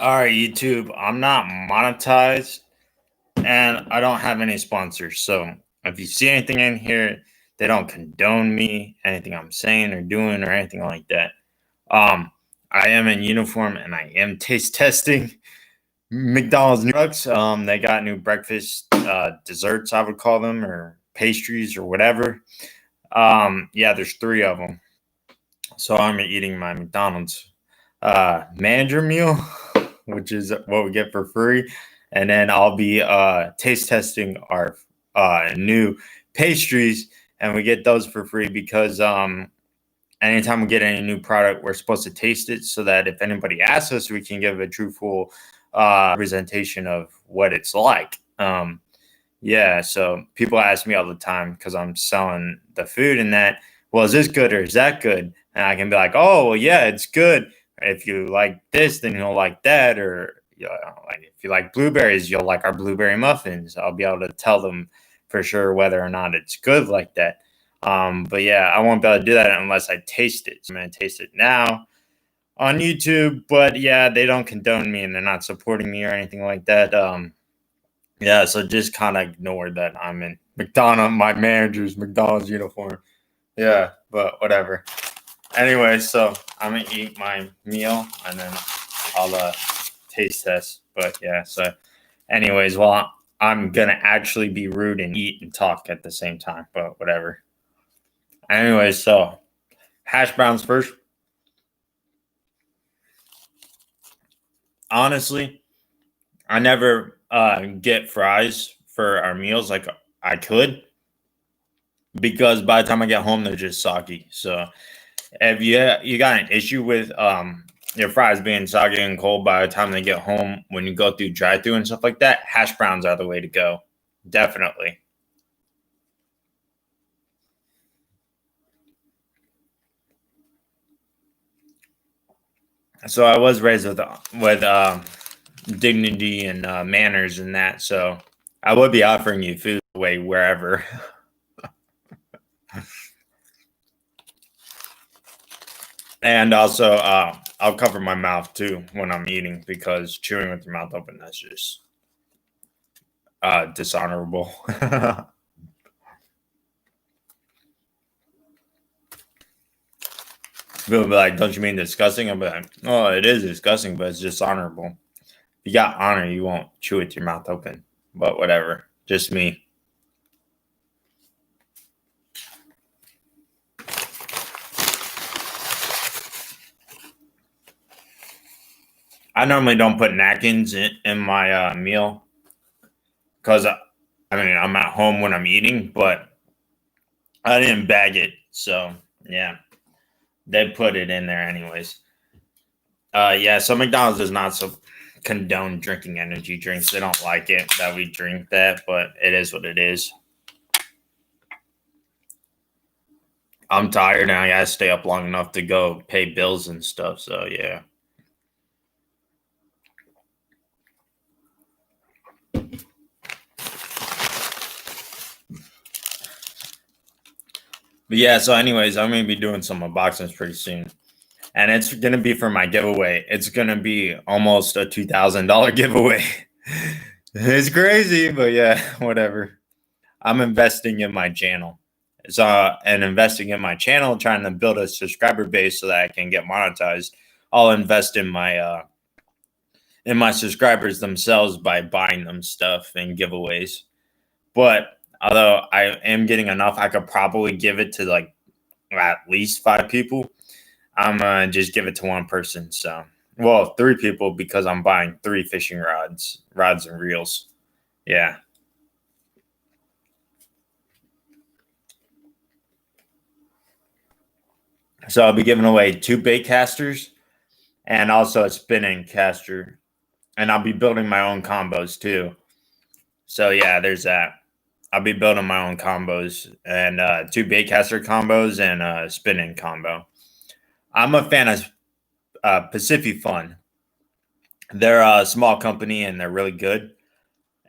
All right, YouTube. I'm not monetized and I don't have any sponsors. So if you see anything in here, they don't condone me, anything I'm saying or doing or anything like that. Um, I am in uniform and I am taste testing McDonald's new products. They got new breakfast desserts, I would call them, or pastries or whatever. Yeah, there's three of them. So I'm eating my McDonald's manager meal, which is what we get for free. And then I'll be taste testing our new pastries, and we get those for free because anytime we get any new product, we're supposed to taste it so that if anybody asks us, we can give a truthful representation of what it's like. Yeah, so people ask me all the time because I'm selling the food and that, well, is this good or is that good? And I can be like, oh, well, yeah, it's good. If you like this, then you'll like that. Or like if you like blueberries, you'll like our blueberry muffins. I'll be able to tell them for sure whether or not it's good like that. But yeah, I won't be able to do that unless I taste it. So I'm going to taste it now on YouTube. But yeah, they don't condone me and they're not supporting me or anything like that. Yeah, so just kind of ignore that I'm in my manager's McDonald's uniform. Yeah, but whatever. Anyway, so I'm gonna eat my meal and then I'll taste test. But yeah, so anyways, well, I'm gonna actually be rude and eat and talk at the same time, but whatever. Anyway, so hash browns first. Honestly, I never get fries for our meals like I could because by the time I get home, they're just soggy. So if you got an issue with your fries being soggy and cold by the time they get home when you go through drive-through and stuff like that, hash browns are the way to go. Definitely. So I was raised with dignity and manners and that. So I would be offering you food away wherever. And also, I'll cover my mouth too when I'm eating because chewing with your mouth open, that's just dishonorable. People be like, don't you mean disgusting? I'm like, oh, it is disgusting, but it's dishonorable. If you got honor, you won't chew with your mouth open. But whatever. Just me. I normally don't put napkins in my meal because I mean I'm at home when I'm eating, but I didn't bag it, so yeah, they put it in there anyways. Yeah, so McDonald's does not condone drinking energy drinks. They don't like it that we drink that, but it is what it is. I'm tired and I gotta stay up long enough to go pay bills and stuff. So yeah. But yeah, so anyways, I'm gonna be doing some unboxings pretty soon. And it's gonna be for my giveaway. It's gonna be almost a $2,000 giveaway. It's crazy, but yeah, whatever. I'm investing in my channel. So and investing in my channel, trying to build a subscriber base so that I can get monetized. I'll invest in my subscribers themselves by buying them stuff and giveaways. But although I am getting enough, I could probably give it to like at least 5 people. I'm gonna just give it to one person. So, well, 3 people because I'm buying 3 fishing rods and reels. Yeah. So I'll be giving away 2 bait casters and also a spinning caster, and I'll be building my own combos too. So yeah, there's that. I'll be building my own combos and 2 baitcaster combos and a spinning combo. I'm a fan of Pacific Fun. They're a small company and they're really good.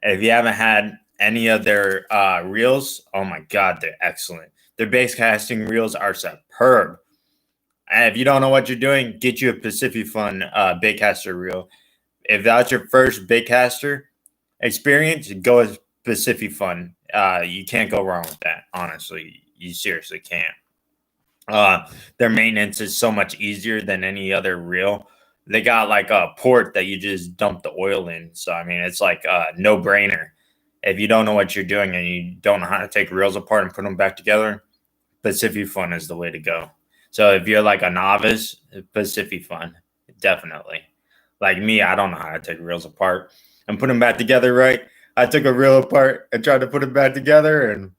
If you haven't had any of their reels, oh my god, they're excellent. Their base casting reels are superb. And if you don't know what you're doing, get you a Pacific Fun baitcaster reel. if that's your first Baitcaster experience, go with Pacific Fun. You can't go wrong with that. Honestly, you seriously can't. Their maintenance is so much easier than any other reel. They got like a port that you just dump the oil in. So I mean, it's like a no brainer. If you don't know what you're doing and you don't know how to take reels apart and put them back together, Pacific Fun is the way to go. So if you're like a novice, Pacific Fun, definitely. Like me, I don't know how to take reels apart and put them back together right. I took a reel apart and tried to put it back together, and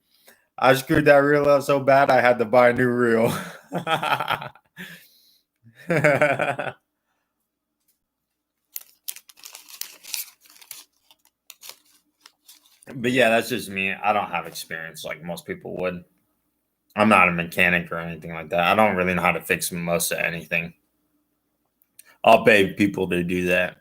I screwed that reel up so bad I had to buy a new reel. But yeah, that's just me. I don't have experience like most people would. I'm not a mechanic or anything like that. I don't really know how to fix most of anything. I'll pay people to do that.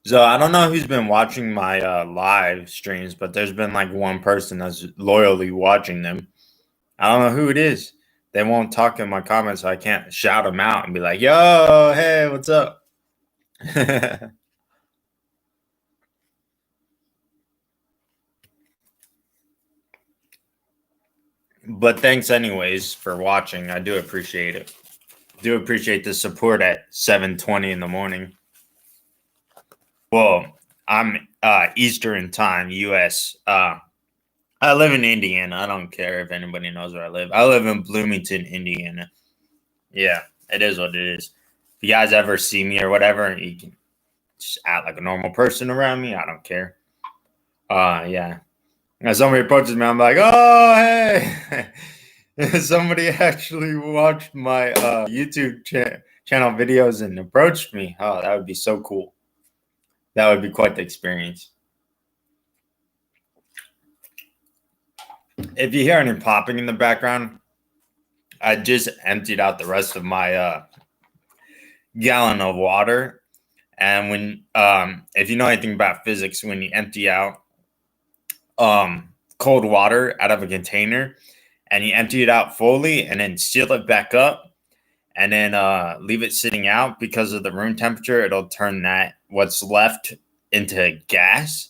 So I don't know who's been watching my live streams, but there's been like one person that's loyally watching them. I don't know who it is. They won't talk in my comments, so I can't shout them out and be like, "Yo, hey, what's up?" But thanks anyways for watching. I do appreciate it. Do appreciate the support at 7:20 in the morning. Well, I'm Eastern time, US. I live in Indiana. I don't care if anybody knows where I live. I live in Bloomington, Indiana. Yeah, it is what it is. If you guys ever see me or whatever, you can just act like a normal person around me. I don't care. Yeah. Now somebody approaches me, I'm like, oh hey. Somebody actually watched my YouTube channel videos and approached me. Oh, that would be so cool. That would be quite the experience. If you hear any popping in the background, I just emptied out the rest of my gallon of water. And when, if you know anything about physics, when you empty out cold water out of a container and you empty it out fully and then seal it back up and then leave it sitting out because of the room temperature, it'll turn that what's left into gas,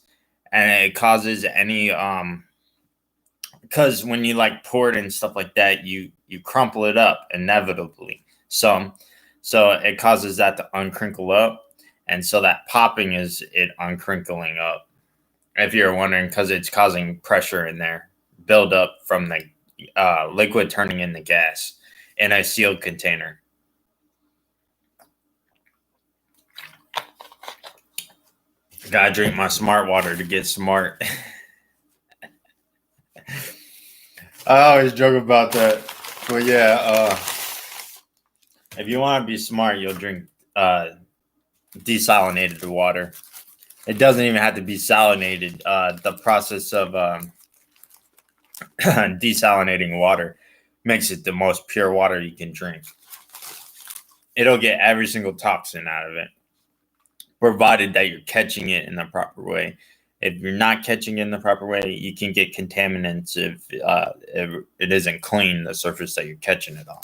and it causes any because when you like pour it and stuff like that, you crumple it up inevitably. So it causes that to uncrinkle up, and so that popping is it uncrinkling up. If you're wondering, because it's causing pressure in there, build up from the liquid turning into gas in a sealed container. Gotta drink my smart water to get smart. I always joke about that. But yeah, if you want to be smart, you'll drink desalinated water. It doesn't even have to be salinated. The process of desalinating water makes it the most pure water you can drink. It'll get every single toxin out of it, provided that you're catching it in the proper way. If you're not catching it in the proper way, you can get contaminants if it isn't clean, the surface that you're catching it on,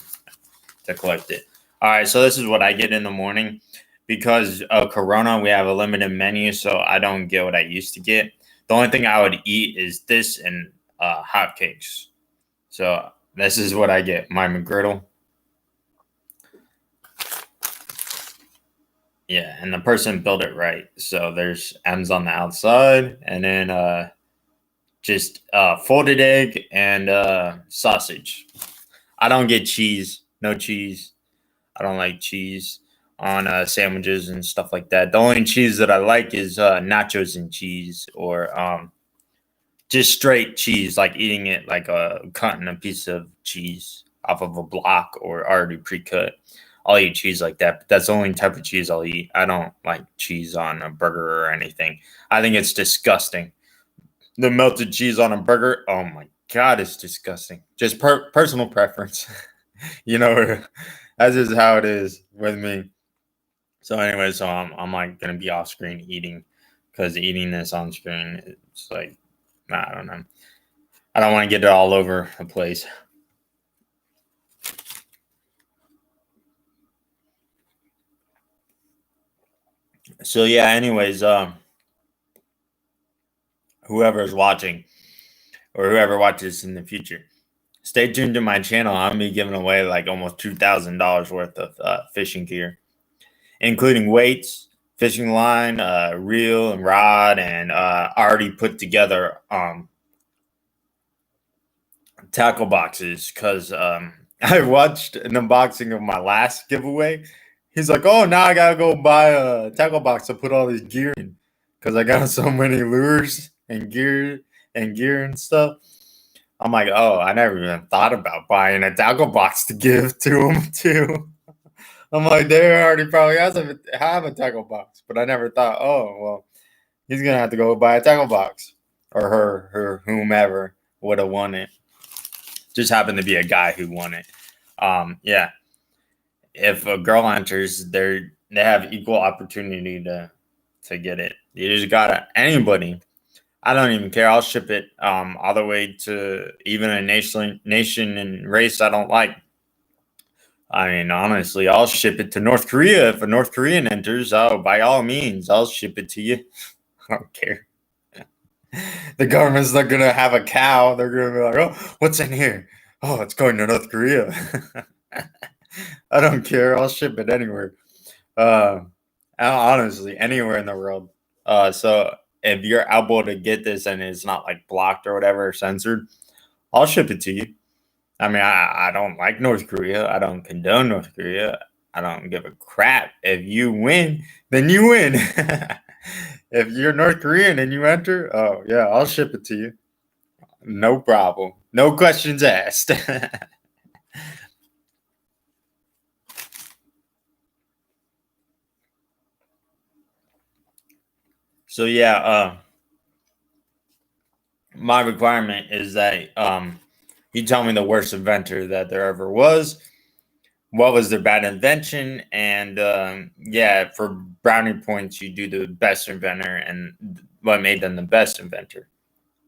to collect it. All right, so this is what I get in the morning. Because of Corona, we have a limited menu, so I don't get what I used to get. The only thing I would eat is this and hotcakes. So this is what I get, my McGriddle. Yeah, and the person built it right. So there's M's on the outside, and then just folded egg and sausage. I don't get cheese. No cheese. I don't like cheese on sandwiches and stuff like that. The only cheese that I like is nachos and cheese, or just straight cheese, like eating it like cutting a piece of cheese off of a block or already pre-cut. I'll eat cheese like that, but that's the only type of cheese I'll eat. I don't like cheese on a burger or anything. I think it's disgusting. The melted cheese on a burger, oh my god, it's disgusting. Just personal preference. you know, that's just how it is with me. So anyway, so I'm like gonna be off screen eating, because eating this on screen, it's like, I don't know. I don't want to get it all over the place. So yeah, anyways, whoever is watching or whoever watches in the future, stay tuned to my channel. I'm gonna be giving away like almost $2,000 worth of fishing gear, including weights, fishing line, reel and rod, and already put together tackle boxes. Because I watched an unboxing of my last giveaway. He's like, "Oh, now I gotta go buy a tackle box to put all this gear in because I got so many lures and gear and stuff." I'm like, "Oh, I never even thought about buying a tackle box to give to him too." I'm like, they already probably have a tackle box, but I never thought, oh, well, he's gonna have to go buy a tackle box, or her, whomever would have won it. Just happened to be a guy who won it. Yeah, if a girl enters, they have equal opportunity to get it. You just gotta anybody. I don't even care. I'll ship it all the way to even a nation and race I don't like. I mean, honestly, I'll ship it to North Korea. If a North Korean enters, oh, by all means, I'll ship it to you. I don't care. The government's not gonna have a cow. They're gonna be like, "Oh, what's in here? Oh, it's going to North Korea." I don't care. I'll ship it anywhere. Uh, honestly, anywhere in the world. So if you're able to get this and it's not like blocked or whatever, or censored, I'll ship it to you. I mean, I don't like North Korea. I don't condone North Korea. I don't give a crap. If you win, then you win. If you're North Korean and you enter, oh, yeah, I'll ship it to you. No problem. No questions asked. So, yeah, my requirement is that you tell me the worst inventor that there ever was. What was their bad invention? And yeah, for brownie points, you do the best inventor and what made them the best inventor.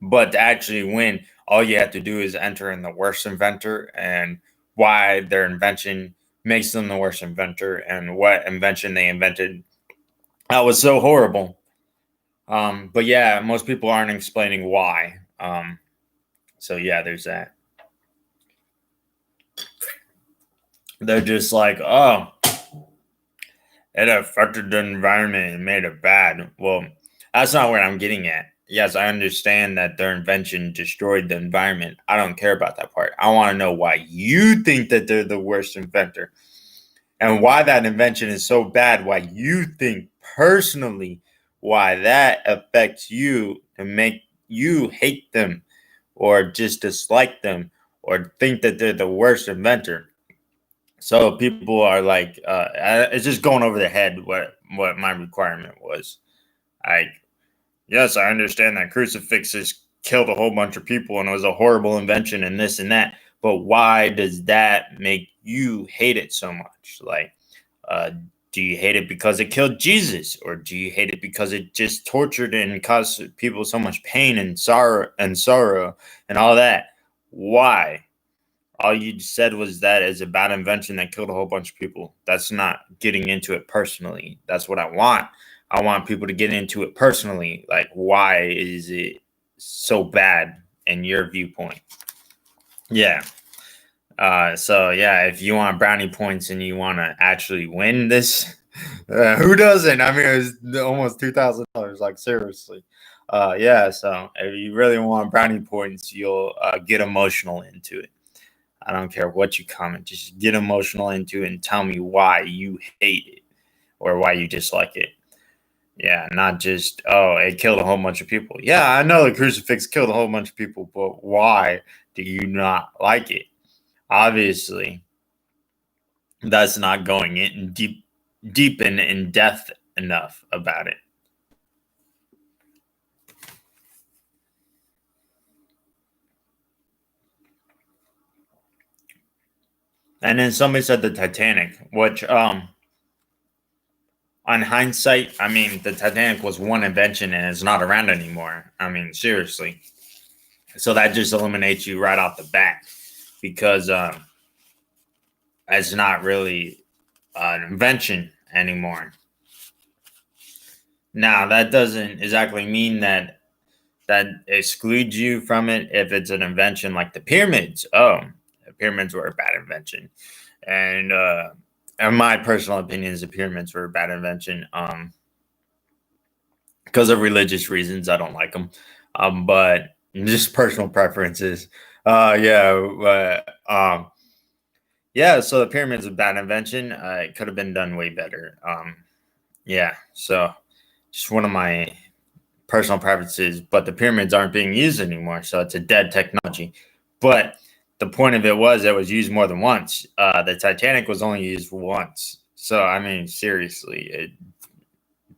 But to actually win, all you have to do is enter in the worst inventor and why their invention makes them the worst inventor and what invention they invented that was so horrible. But yeah, most people aren't explaining why. So yeah, there's that. They're just like, oh, it affected the environment and made it bad. Well, that's not what I'm getting at. Yes, I understand that their invention destroyed the environment. I don't care about that part. I want to know why you think that they're the worst inventor and why that invention is so bad. Why you think personally why that affects you to make you hate them or just dislike them or think that they're the worst inventor. So people are like, it's just going over their head what my requirement was. I yes, I understand that crucifixes killed a whole bunch of people and it was a horrible invention and this and that. But why does that make you hate it so much? Like, uh, do you hate it because it killed Jesus, or do you hate it because it just tortured and caused people so much pain and sorrow and all that? Why? All you said was that is a bad invention that killed a whole bunch of people. That's not getting into it personally. That's what I want. I want people to get into it personally. Like, why is it so bad in your viewpoint? Yeah. So yeah, if you want brownie points and you want to actually win this, who doesn't? I mean, it was almost $2,000. Like seriously. Yeah. So if you really want brownie points, you'll get emotional into it. I don't care what you comment. Just get emotional into it and tell me why you hate it or why you dislike it. Yeah, not just, oh, it killed a whole bunch of people. Yeah, I know the crucifix killed a whole bunch of people, but why do you not like it? Obviously, that's not going in deep and in depth enough about it. And then somebody said the Titanic, which on hindsight, I mean, the Titanic was one invention and it's not around anymore. I mean, seriously. So that just eliminates you right off the bat because it's not really an invention anymore. Now, that doesn't exactly mean that excludes you from it if it's an invention like the pyramids. Oh, the pyramids were a bad invention. And in my personal opinions, the pyramids were a bad invention. Because of religious reasons, I don't like them. But just personal preferences. Yeah. So the pyramids are a bad invention. It could have been done way better. Yeah. So just one of my personal preferences. But the pyramids aren't being used anymore, so it's a dead technology. But the point of it was used more than once. The Titanic was only used once. So I mean, seriously, it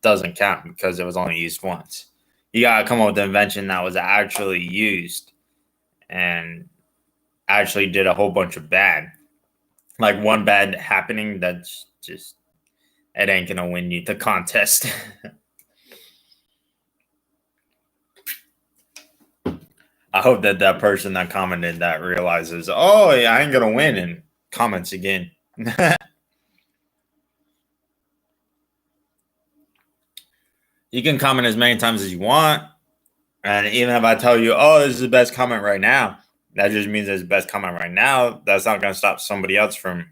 doesn't count because it was only used once. You gotta come up with an invention that was actually used and actually did a whole bunch of bad. Like one bad happening, that's just it ain't gonna win you the contest. I hope that that person that commented that realizes, oh, yeah, I ain't gonna win, and comments again. You can comment as many times as you want. And even if I tell you, oh, this is the best comment right now, that just means it's the best comment right now. That's not going to stop somebody else from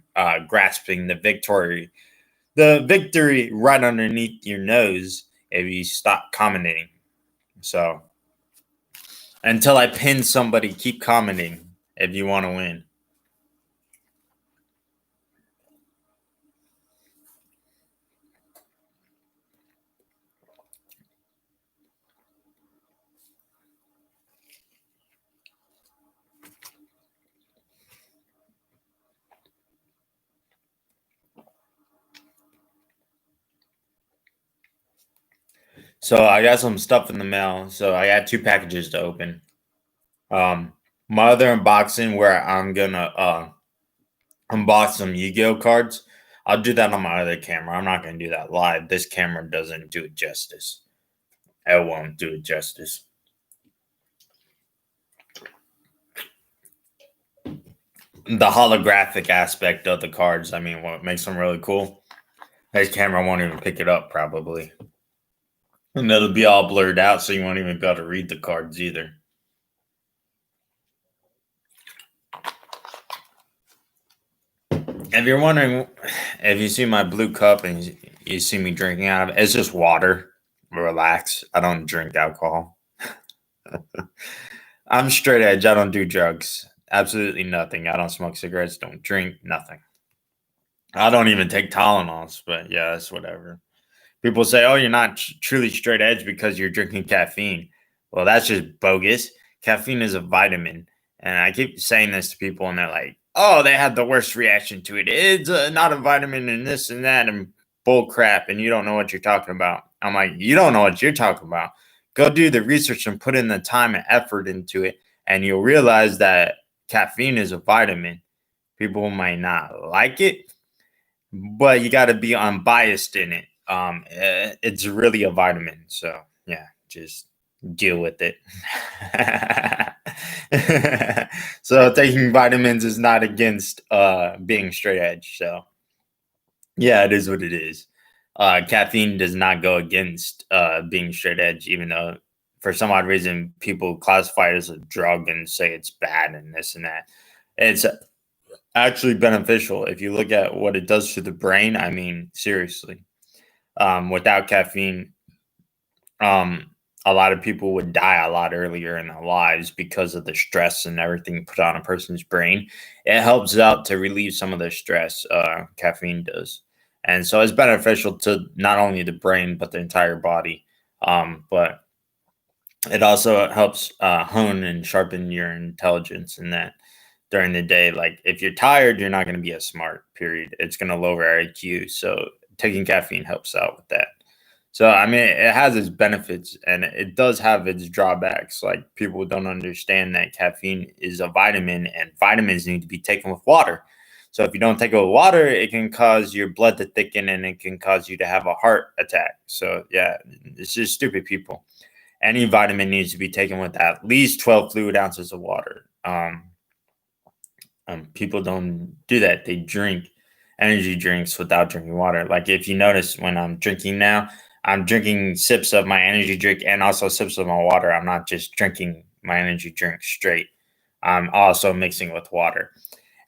grasping the victory right underneath your nose if you stop commenting. So until I pin somebody, keep commenting if you want to win. So I got some stuff in the mail. So I got two packages to open. My other unboxing where I'm gonna unbox some Yu-Gi-Oh cards. I'll do that on my other camera. I'm not gonna do that live. This camera doesn't do it justice. It won't do it justice. The holographic aspect of the cards, I mean, what makes them really cool. This camera won't even pick it up probably. And it'll be all blurred out, so you won't even be able to read the cards either. If you're wondering, if you see my blue cup and you see me drinking out of it, it's just water. Relax. I don't drink alcohol. I'm straight edge. I don't do drugs. Absolutely nothing. I don't smoke cigarettes. Don't drink. Nothing. I don't even take Tylenols. But yeah, that's whatever. People say, "Oh, you're not truly straight edge because you're drinking caffeine." Well, that's just bogus. Caffeine is a vitamin, and I keep saying this to people, and they're like, "Oh, they had the worst reaction to it. It's not a vitamin, and this and that, and bull crap, and you don't know what you're talking about." I'm like, "You don't know what you're talking about. Go do the research and put in the time and effort into it, and you'll realize that caffeine is a vitamin. People might not like it, but you got to be unbiased in it. It's really a vitamin. So yeah, just deal with it. So taking vitamins is not against being straight edge. So yeah, it is what it is. Caffeine does not go against being straight edge, even though for some odd reason people classify it as a drug and say it's bad and this and that. It's actually beneficial if you look at what it does to the brain. I mean, seriously, without caffeine, um, a lot of people would die a lot earlier in their lives because of the stress and everything put on a person's brain. It helps out to relieve some of the stress. Caffeine does, and so it's beneficial to not only the brain but the entire body. But it also helps hone and sharpen your intelligence in that during the day. Like if you're tired, you're not going to be as smart, period. It's going to lower IQ. So taking caffeine helps out with that. So I mean, it has its benefits and it does have its drawbacks. Like people don't understand that caffeine is a vitamin and vitamins need to be taken with water. So if you don't take it with water, it can cause your blood to thicken and it can cause you to have a heart attack. So yeah, it's just stupid people. any vitamin needs to be taken with at least 12 fluid ounces of water. People don't do that. They drink energy drinks without drinking water. Like if you notice when I'm drinking now, I'm drinking sips of my energy drink and also sips of my water. I'm not just drinking my energy drink straight. I'm also mixing with water.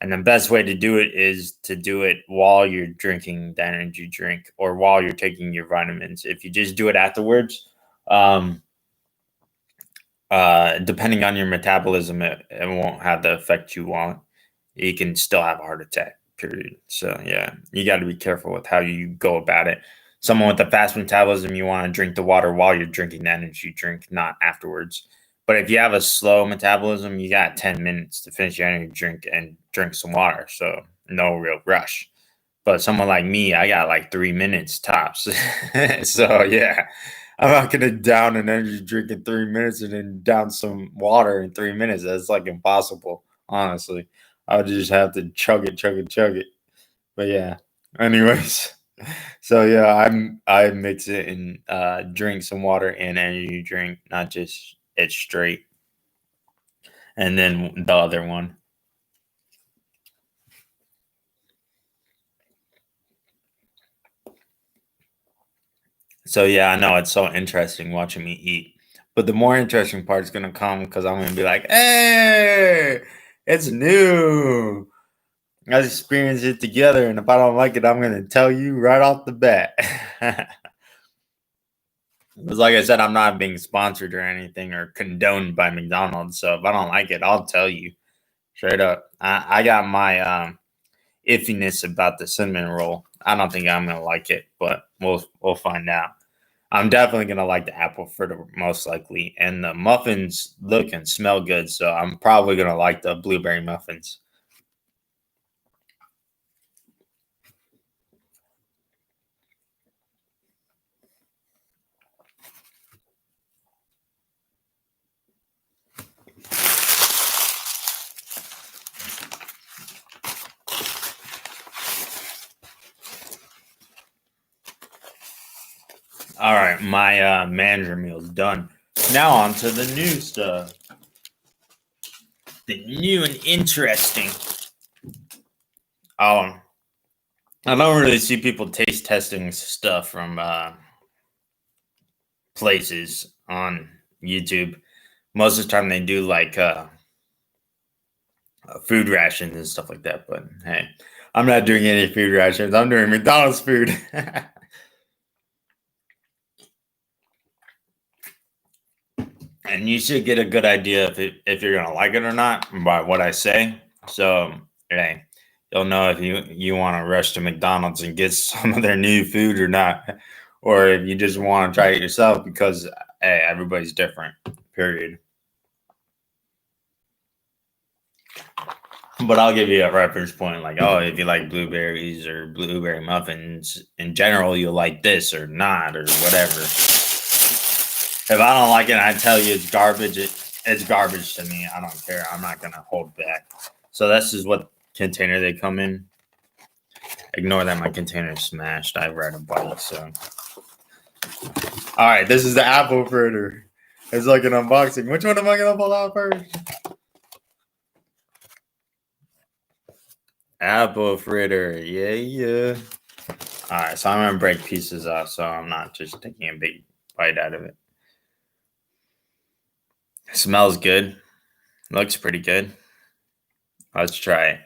And the best way to do it is to do it while you're drinking the energy drink or while you're taking your vitamins. If you just do it afterwards, um, depending on your metabolism, it won't have the effect you want. You can still have a heart attack, period. So, yeah, you got to be careful with how you go about it. Someone with a fast metabolism, you want to drink the water while you're drinking the energy drink, not afterwards. But if you have a slow metabolism, you got 10 minutes to finish your energy drink and drink some water. So, no real rush. But someone like me, I got like 3 minutes tops. So, yeah, I'm not going to down an energy drink in 3 minutes and then down some water in 3 minutes. That's like impossible, honestly. I would just have to chug it, chug it, chug it. But yeah. Anyways. So yeah, I mix it and drink some water and energy drink, not just it straight. And then the other one. So yeah, I know it's so interesting watching me eat. But the more interesting part is gonna come because I'm gonna be like, hey, it's new. Let's experience it together. And if I don't like it, I'm gonna tell you right off the bat. Because like I said, I'm not being sponsored or anything or condoned by McDonald's. So if I don't like it, I'll tell you straight up. I got my iffiness about the cinnamon roll. I don't think I'm gonna like it, but we'll find out. I'm definitely gonna like the apple fritter most likely, and the muffins look and smell good, so I'm probably gonna like the blueberry muffins. All right, my manager meal's done. Now on to the new stuff. The new and interesting. Um, I don't really see people taste testing stuff from places on YouTube. Most of the time, they do like food rations and stuff like that. But hey, I'm not doing any food rations. I'm doing McDonald's food. And you should get a good idea if you're gonna like it or not by what I say. So hey, you'll know if you want to rush to McDonald's and get some of their new food or not, or if you just want to try it yourself because hey, everybody's different. Period. But I'll give you a reference point, like, oh, if you like blueberries or blueberry muffins in general, you'll like this or not or whatever. If I don't like it, I tell you it's garbage. It's garbage to me. I don't care. I'm not gonna hold back. So this is what container they come in. Ignore that my container is smashed. I ride a bike, so. All right, this is the apple fritter. It's like an unboxing. Which one am I gonna pull out first? Apple fritter, yeah, yeah. All right, so I'm gonna break pieces off, so I'm not just taking a big bite out of it. Smells good. Looks pretty good. Let's try it.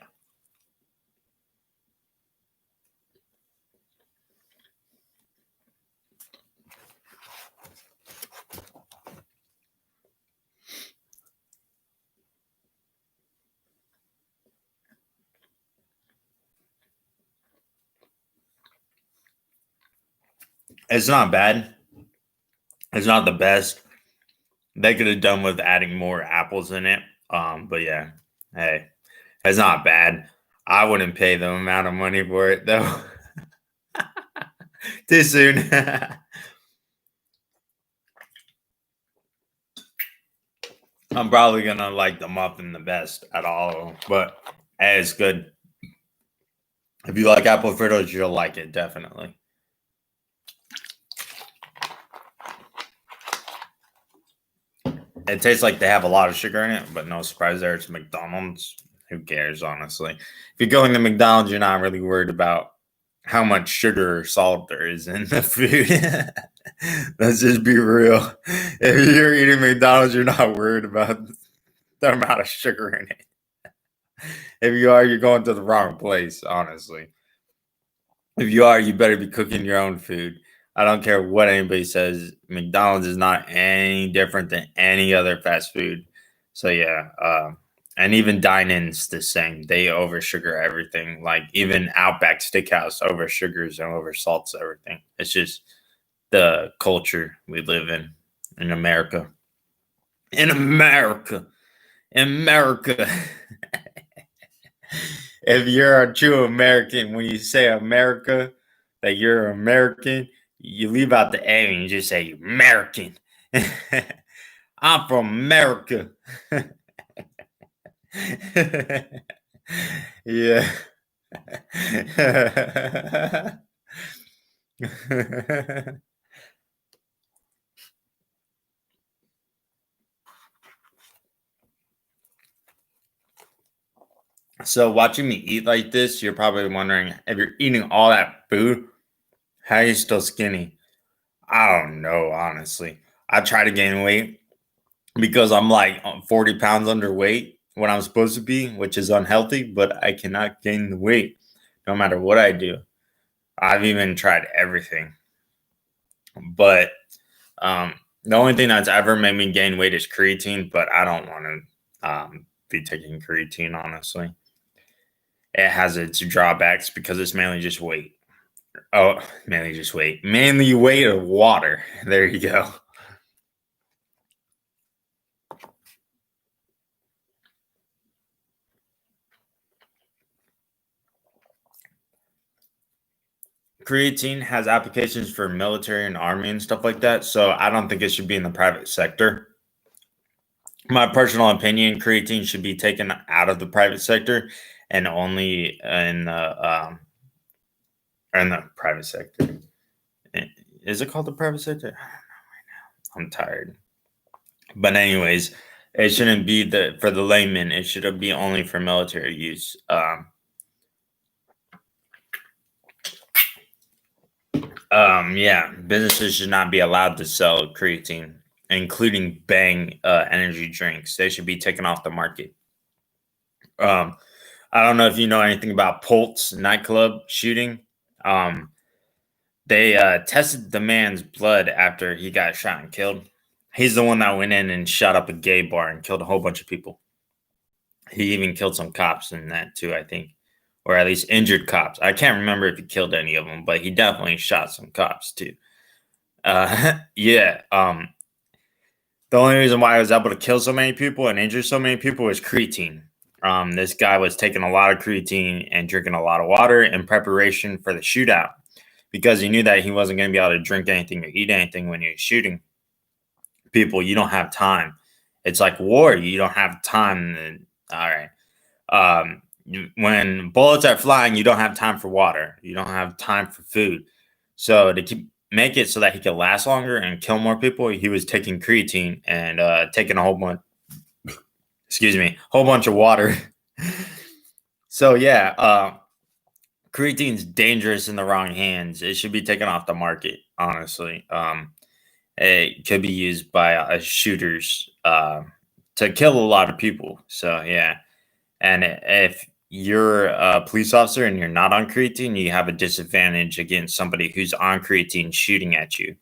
It's not bad. It's not the best. They could have done with adding more apples in it. But yeah, hey, it's not bad. I wouldn't pay the amount of money for it though. Too soon. I'm probably gonna like the muffin the best at all, but hey, it's good. If you like apple fritters, you'll like it definitely. It tastes like they have a lot of sugar in it, but no surprise there. It's McDonald's. Who cares, honestly? If you're going to McDonald's, you're not really worried about how much sugar or salt there is in the food. Let's just be real. If you're eating McDonald's, you're not worried about the amount of sugar in it. If you are, you're going to the wrong place, honestly. If you are, you better be cooking your own food. I don't care what anybody says. McDonald's is not any different than any other fast food. So yeah, and even dine-ins the same. They over sugar everything. Like even Outback Steakhouse over sugars and over salts everything. It's just the culture we live in America. In America, America. If you're a true American, when you say America, that you're American, you leave out the A and you just say American. I'm from America. Yeah. So watching me eat like this, you're probably wondering if you're eating all that food, how are you still skinny? I don't know, honestly. I try to gain weight because I'm like 40 pounds underweight when I'm supposed to be, which is unhealthy, but I cannot gain the weight no matter what I do. I've even tried everything. But the only thing that's ever made me gain weight is creatine, but I don't want to be taking creatine, honestly. It has its drawbacks because it's mainly just weight. Oh, mainly just weight. Mainly weight of water. There you go. Creatine has applications for military and army and stuff like that, so I don't think it should be in the private sector. My personal opinion, creatine should be taken out of the private sector and only in the private sector. Is it called the private sector? I don't know right now. I'm tired. But anyways, it shouldn't be for the layman. It should be only for military use. Yeah, businesses should not be allowed to sell creatine, including Bang energy drinks. They should be taken off the market. Um, I don't know if you know anything about Pulse nightclub shooting. Um, they tested the man's blood after he got shot and killed. He's the one that went in and shot up a gay bar and killed a whole bunch of people. He even killed some cops in that too, I think, or at least injured cops. I can't remember if he killed any of them, but he definitely shot some cops too. Yeah. The only reason why I was able to kill so many people and injure so many people was creatine. This guy was taking a lot of creatine and drinking a lot of water in preparation for the shootout because he knew that he wasn't going to be able to drink anything or eat anything when he was shooting people. You don't have time. It's like war. You don't have time. All right. When bullets are flying, you don't have time for water. You don't have time for food. So to make it so that he could last longer and kill more people, he was taking creatine and taking a whole bunch. Excuse me, whole bunch of water. So yeah, creatine's dangerous in the wrong hands. It should be taken off the market. Honestly, it could be used by shooters to kill a lot of people. So yeah, and if you're a police officer and you're not on creatine, you have a disadvantage against somebody who's on creatine shooting at you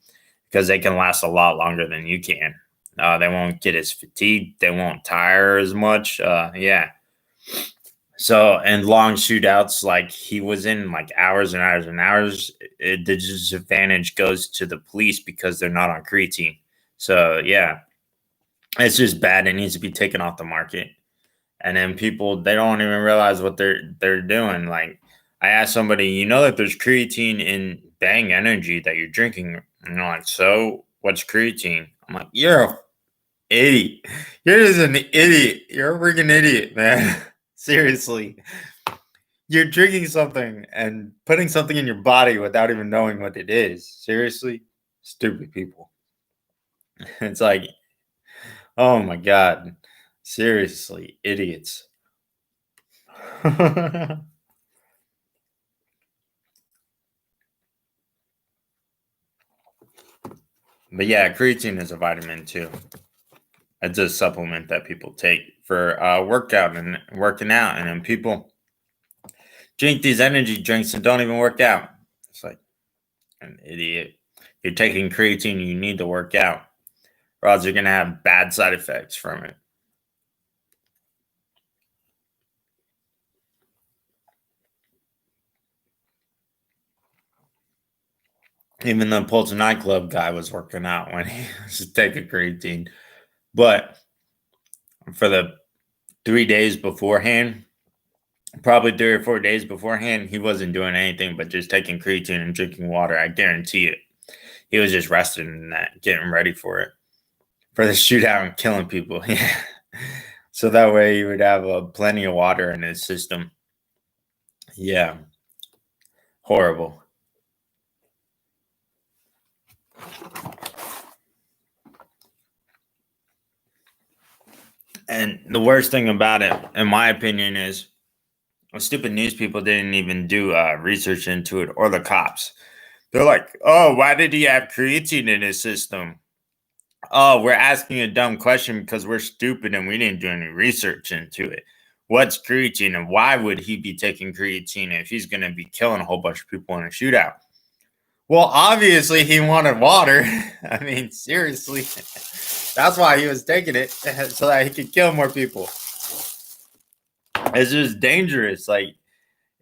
because they can last a lot longer than you can. They won't get as fatigued. They won't tire as much. Yeah. So, and long shootouts like he was in, like hours and hours and hours, the disadvantage goes to the police because they're not on creatine. So, yeah, it's just bad. It needs to be taken off the market. And then people, they don't even realize what they're doing. Like I asked somebody, you know that there's creatine in Bang Energy that you're drinking, and they're like, so what's creatine? I'm like, you're a idiot. You're just an idiot. You're a freaking idiot, man. Seriously. You're drinking something and putting something in your body without even knowing what it is. Seriously? Stupid people. It's like, Oh my god. Seriously, idiots. But yeah, creatine is a vitamin too. It's a supplement that people take for workout and working out, and then people drink these energy drinks and don't even work out. It's like an idiot. You're taking creatine, you need to work out, or else you're gonna have bad side effects from it. Even the Pulse nightclub guy was working out when he was taking creatine, but for the 3 days beforehand, probably 3 or 4 days beforehand, he wasn't doing anything but just taking creatine and drinking water. I guarantee it. He was just resting in that, getting ready for it, for the shootout and killing people. Yeah. So that way he would have plenty of water in his system. Yeah. Horrible. And the worst thing about it, in my opinion, is stupid news people didn't even do research into it, or the cops. They're like, oh, why did he have creatine in his system? Oh, we're asking a dumb question because we're stupid and we didn't do any research into it. What's creatine and why would he be taking creatine if he's going to be killing a whole bunch of people in a shootout? Well, obviously he wanted water. I mean, seriously. That's why he was taking it so that he could kill more people. It's just dangerous. Like,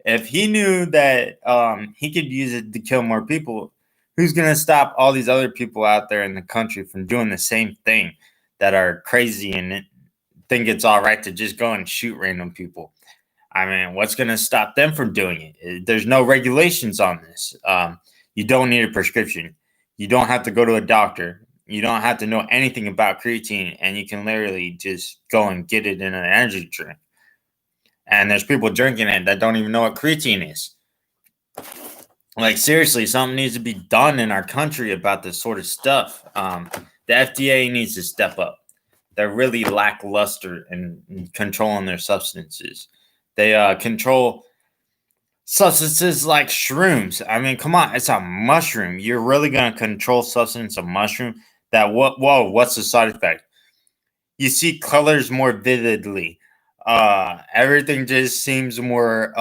if he knew that he could use it to kill more people, who's going to stop all these other people out there in the country from doing the same thing that are crazy and think it's all right to just go and shoot random people? I mean, what's going to stop them from doing it? There's no regulations on this. You don't need a prescription. You don't have to go to a doctor. You don't have to know anything about creatine, and you can literally just go and get it in an energy drink. And there's people drinking it that don't even know what creatine is. Like, seriously, something needs to be done in our country about this sort of stuff. The FDA needs to step up. They're really lackluster in controlling their substances. They control substances like shrooms. I mean, come on, it's a mushroom. You're really gonna control substance of mushroom? That what? Whoa, what's the side effect? You see colors more vividly. Everything just seems more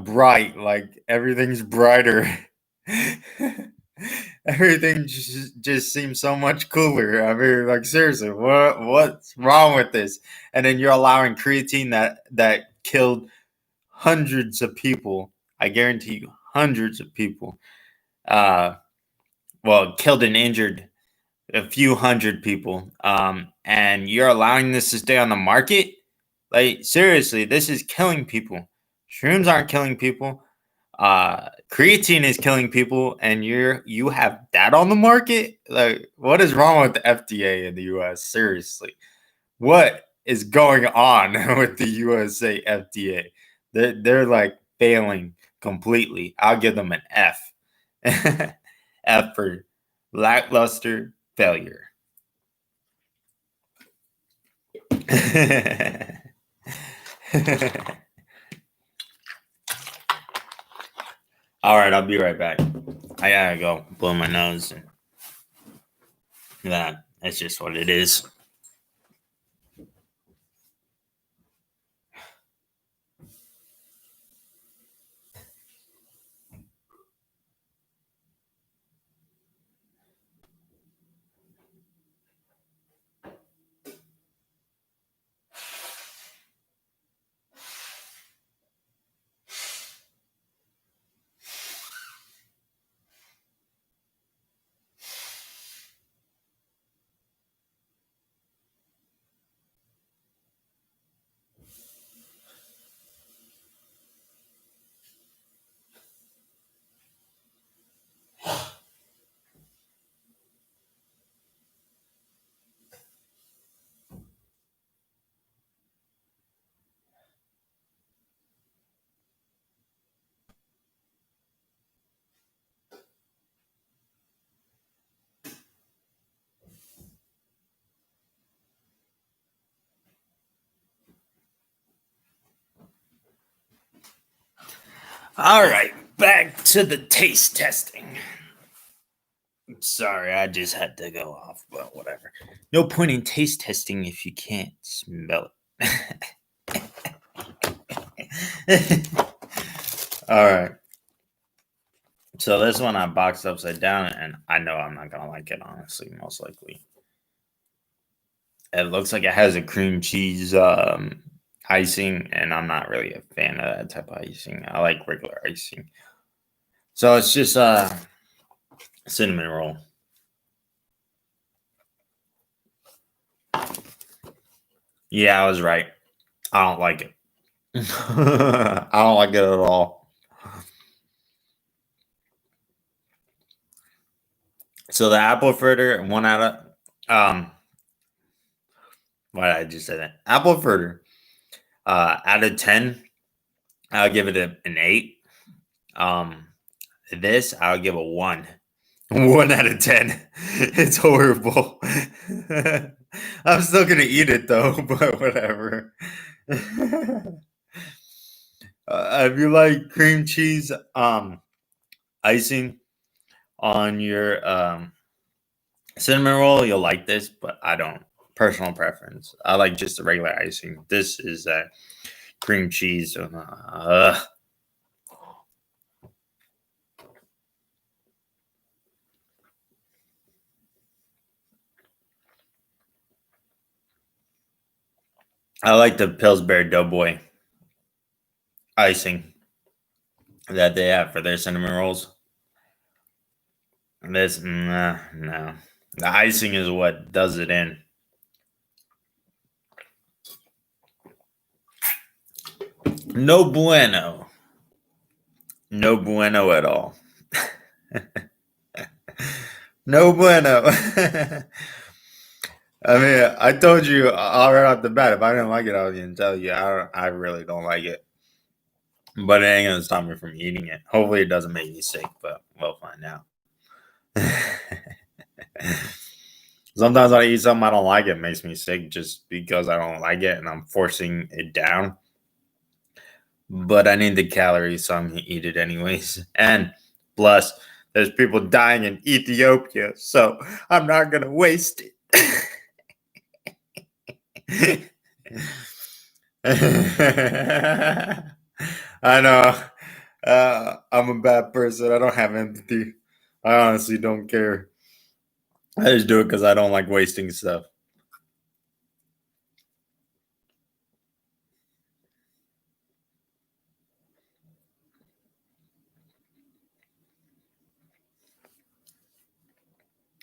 bright. Like everything's brighter. Everything just seems so much cooler. I mean, like seriously, what's wrong with this? And then you're allowing creatine that killed hundreds of people. I guarantee you, hundreds of people. Uh, well, killed and injured a few hundred people. And you're allowing this to stay on the market? Like seriously, this is killing people. Shrooms aren't killing people. Creatine is killing people, and you have that on the market. Like, what is wrong with the FDA in the US? Seriously, what is going on with the USA FDA? They're like failing completely. I'll give them an F. F for lackluster failure. All right, I'll be right back. I gotta go blow my nose, and that's just what it is. All right, back to the taste testing. Sorry, I just had to go off, but whatever. No point in taste testing if you can't smell it. All right. So this one I boxed upside down, and I know I'm not gonna like it, honestly, most likely. It looks like it has a cream cheese icing, and I'm not really a fan of that type of icing. I like regular icing. So it's just a cinnamon roll. Yeah, I was right. I don't like it. I don't like it at all. So the apple fritter, 1 out of why did I just say that? Apple fritter, out of 10, I'll give it an 8. Um, this I'll give a 1. 1 out of 10. It's horrible. I'm still gonna eat it though, but whatever. If you like cream cheese icing on your cinnamon roll, you'll like this, but I don't. Personal preference. I like just the regular icing. This is cream cheese. I like the Pillsbury Doughboy icing that they have for their cinnamon rolls. This, no. The icing is what does it in. No bueno. No bueno at all. No bueno. I mean, I told you all right off the bat. If I didn't like it, I was gonna tell you. I really don't like it, but it ain't gonna stop me from eating it. Hopefully, it doesn't make me sick, but we'll find out. Sometimes I eat something I don't like, it makes me sick just because I don't like it and I'm forcing it down. But I need the calories, so I'm gonna eat it anyways. And plus, there's people dying in Ethiopia, so I'm not gonna waste it. I know. I'm a bad person. I don't have empathy. I honestly don't care. I just do it because I don't like wasting stuff.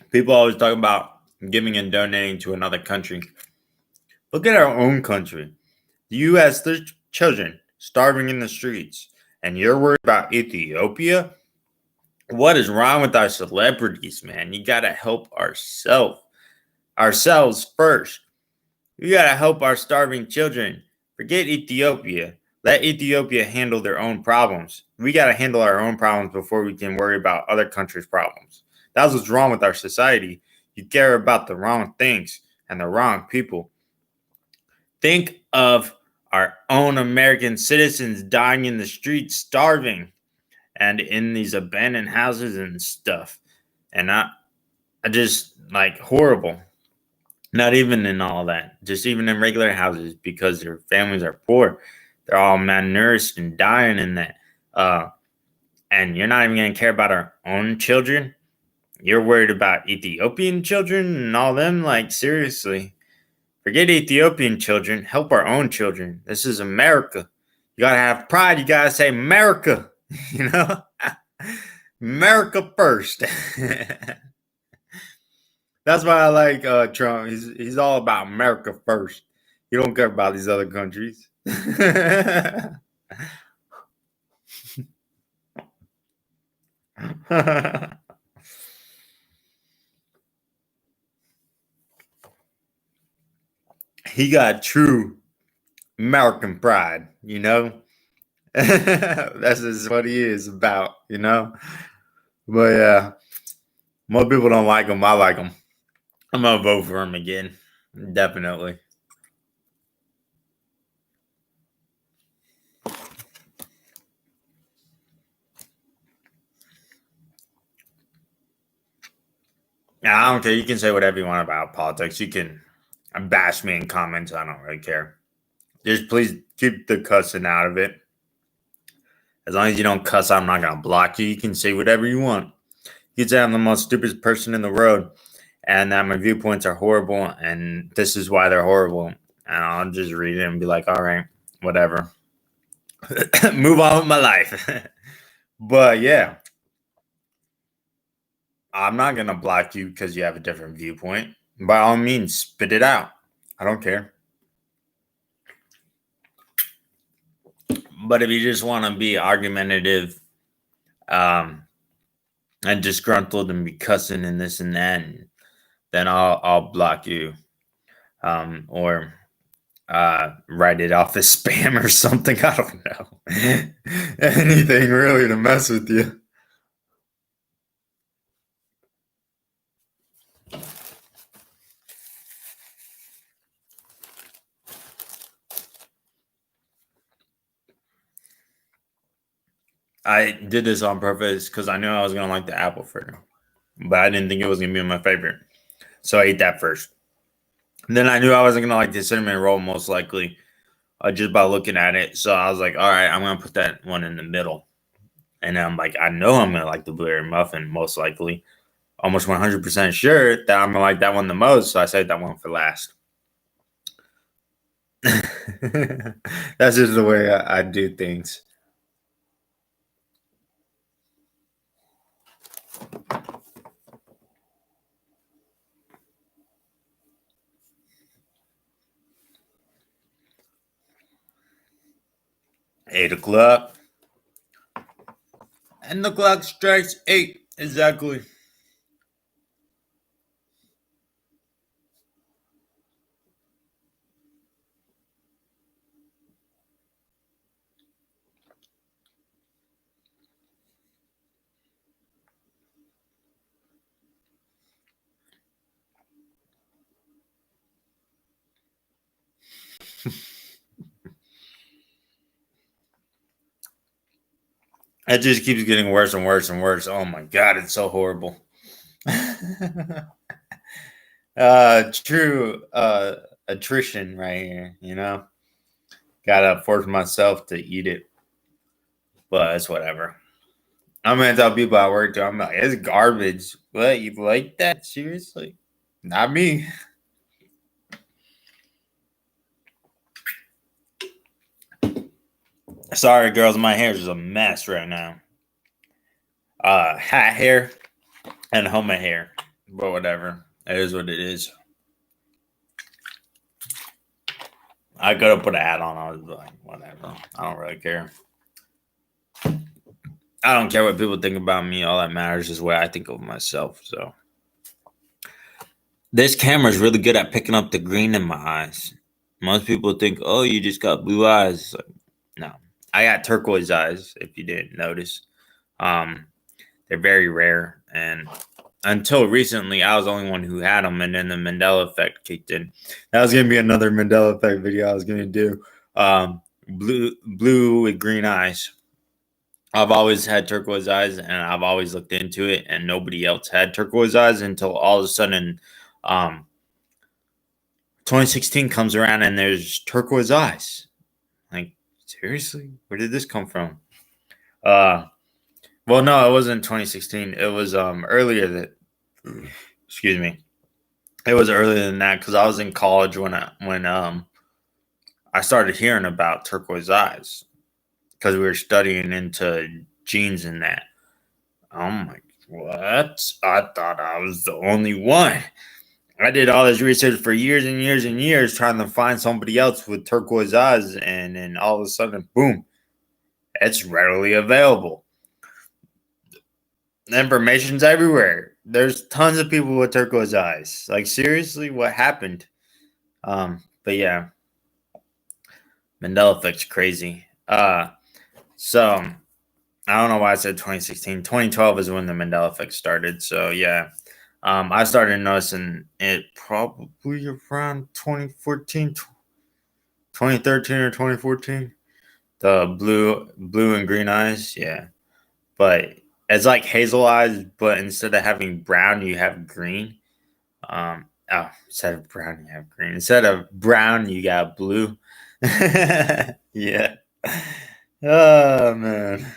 People always talk about giving and donating to another country. Look at our own country. The U.S., there's children starving in the streets, and you're worried about Ethiopia? What is wrong with our celebrities, man? You gotta help ourselves first. We gotta help our starving children. Forget Ethiopia. Let Ethiopia handle their own problems. We gotta handle our own problems before we can worry about other countries' problems. That's what's wrong with our society. You care about the wrong things and the wrong people. Think of our own American citizens dying in the streets, starving, and in these abandoned houses and stuff. And I just like horrible. Not even in all that, just even in regular houses because their families are poor. They're all malnourished and dying in that. And you're not even going to care about our own children. You're worried about Ethiopian children and all them. Like, seriously. Forget Ethiopian children. Help our own children. This is America. You got to have pride. You got to say America. You know? America first. That's why I like Trump. He's all about America first. He don't care about these other countries. He got true American pride, you know? That's just what he is about, you know? But yeah, most people don't like him. I like him. I'm gonna vote for him again. Definitely. I don't care. You can say whatever you want about politics. You can bash me in comments. I don't really care. Just please keep the cussing out of it. As long as you don't cuss, I'm not gonna block you. You can say whatever you want. You can say I'm the most stupid person in the world, and that my viewpoints are horrible, and this is why they're horrible. And I'll just read it and be like, all right, whatever. Move on with my life. But yeah, I'm not gonna block you because you have a different viewpoint. By all means, spit it out. I don't care. But if you just want to be argumentative, um, and disgruntled and be cussing and this and that, then I'll block you, or write it off as spam or something. I don't know. Anything really to mess with you. I did this on purpose because I knew I was gonna like the apple fritter, but I didn't think it was gonna be my favorite. So I ate that first. And then I knew I wasn't gonna like the cinnamon roll most likely, just by looking at it. So I was like, all right, I'm gonna put that one in the middle. And then I'm like, I know I'm gonna like the blueberry muffin most likely. Almost 100% sure that I'm gonna like that one the most. So I saved that one for last. That's just the way I do things. 8 o'clock. And the clock strikes 8. Exactly. It just keeps getting worse and worse and worse. Oh my god, it's so horrible. True attrition right here, you know? Gotta force myself to eat it. But it's whatever. I'm gonna tell people at work too. I'm like, it's garbage. What, you like that? Seriously? Not me. Sorry, girls, my hair is a mess right now. Hat hair and helmet hair. But whatever. It is what it is. I could have put a hat on. I was like, whatever. I don't really care. I don't care what people think about me. All that matters is what I think of myself. So this camera is really good at picking up the green in my eyes. Most people think, oh, you just got blue eyes. Like, no, I got turquoise eyes. If you didn't notice, um, they're very rare, and until recently, I was the only one who had them, and then the Mandela effect kicked in. That was gonna be another Mandela effect video I was gonna do. Blue with green eyes. I've always had turquoise eyes, and I've always looked into it, and nobody else had turquoise eyes until all of a sudden, um, 2016 comes around and there's turquoise eyes. Like, seriously, where did this come from? Uh, well, no, it wasn't 2016. It was earlier that. Excuse me. It was earlier than that because I was in college when I started hearing about turquoise eyes because we were studying into genes and that. I'm like, what? I thought I was the only one. I did all this research for years and years and years trying to find somebody else with turquoise eyes, and then all of a sudden, boom, it's readily available. The information's everywhere. There's tons of people with turquoise eyes. Like, seriously, what happened? But yeah, Mandela effect's crazy. So I don't know why I said 2016. 2012 is when the Mandela effect started. So yeah, I started noticing it probably around 2014, 2013 or 2014. The blue and green eyes, yeah. But It's like hazel eyes, but instead of having brown, you have green. Instead of brown, you have green. Instead of brown, you got blue. Yeah. Oh man.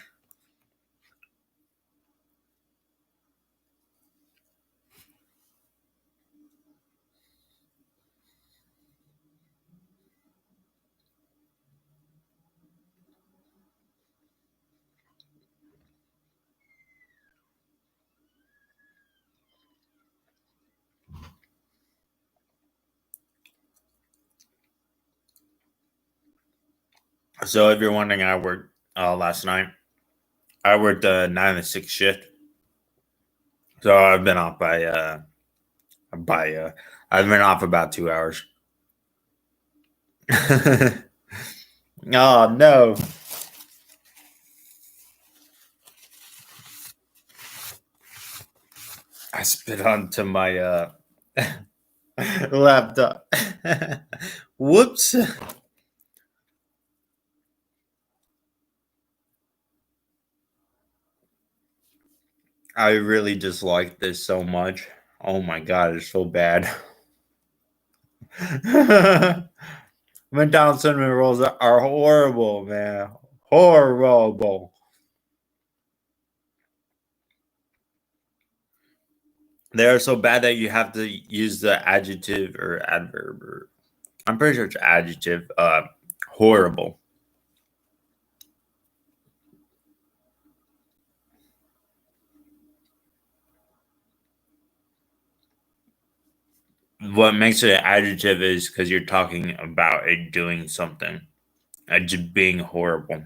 So if you're wondering, I worked last night. I worked 9 to 6 shift. So by I've been off about 2 hours. Oh no. I spit onto my laptop. Whoops. I really just like this so much. Oh my god, it's so bad. McDonald's cinnamon rolls are horrible, man. Horrible. They are so bad that you have to use the adjective or adverb. Or, I'm pretty sure it's adjective. Horrible. What makes it an adjective is because you're talking about it doing something, just being horrible.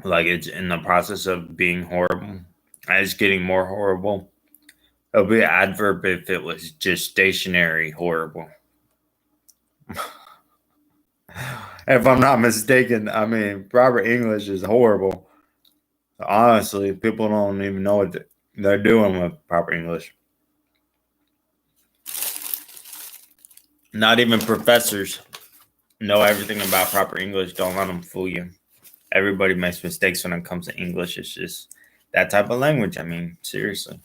Like it's in the process of being horrible. It's getting more horrible. It'll be an adverb if it was just stationary horrible. If I'm not mistaken, I mean, proper English is horrible. Honestly, people don't even know what they're doing with proper English. Not even professors know everything about proper English. Don't let them fool you. Everybody makes mistakes when it comes to English. It's just that type of language. I mean, seriously.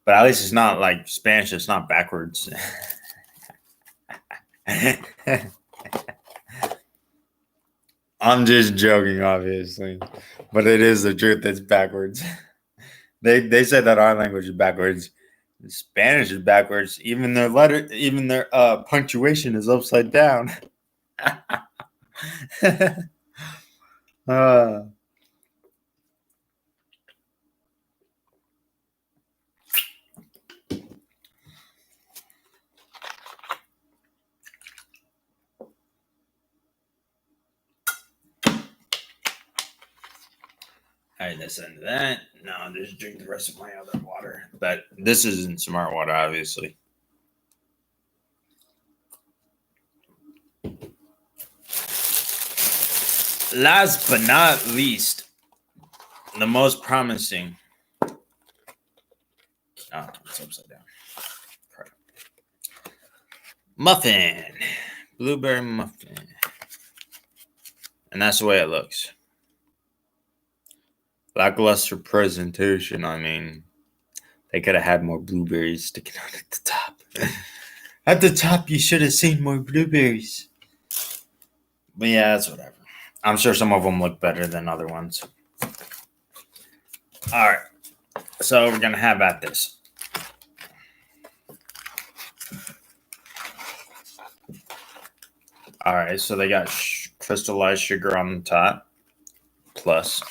But at least it's not like Spanish. It's not backwards. I'm just joking, obviously, but it is the truth. It's backwards. They said that our language is backwards. Spanish is backwards. Even their punctuation is upside down. uh, all right, that's end of that. Now I'll just drink the rest of my other water. But this isn't smart water, obviously. Last but not least, the most promising. Oh, it's upside down. Crap. Muffin. Blueberry muffin. And that's the way it looks. Lackluster presentation. I mean, they could have had more blueberries sticking out at the top. At the top, you should have seen more blueberries. But yeah, that's whatever. I'm sure some of them look better than other ones. All right. So we're going to have at this. All right. So they got crystallized sugar on the top. Plus.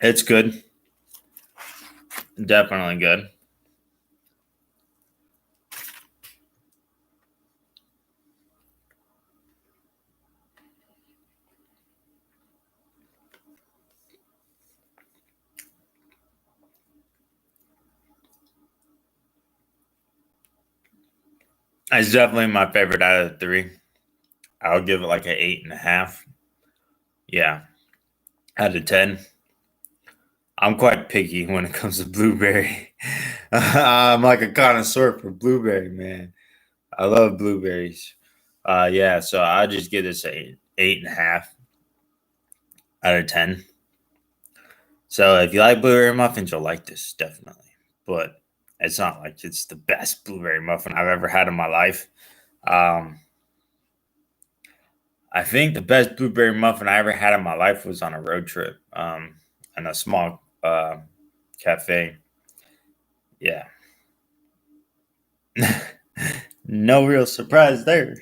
It's good. Definitely good. It's definitely my favorite out of the three. I'll give it like an 8.5. Yeah. Out of 10. I'm quite picky when it comes to blueberry. I'm like a connoisseur for blueberry, man. I love blueberries. Yeah, so I just give this a 8.5 out of 10. So if you like blueberry muffins, you'll like this definitely. But it's not like it's the best blueberry muffin I've ever had in my life. Um, I think the best blueberry muffin I ever had in my life was on a road trip, in a small cafe. Yeah, no real surprise there.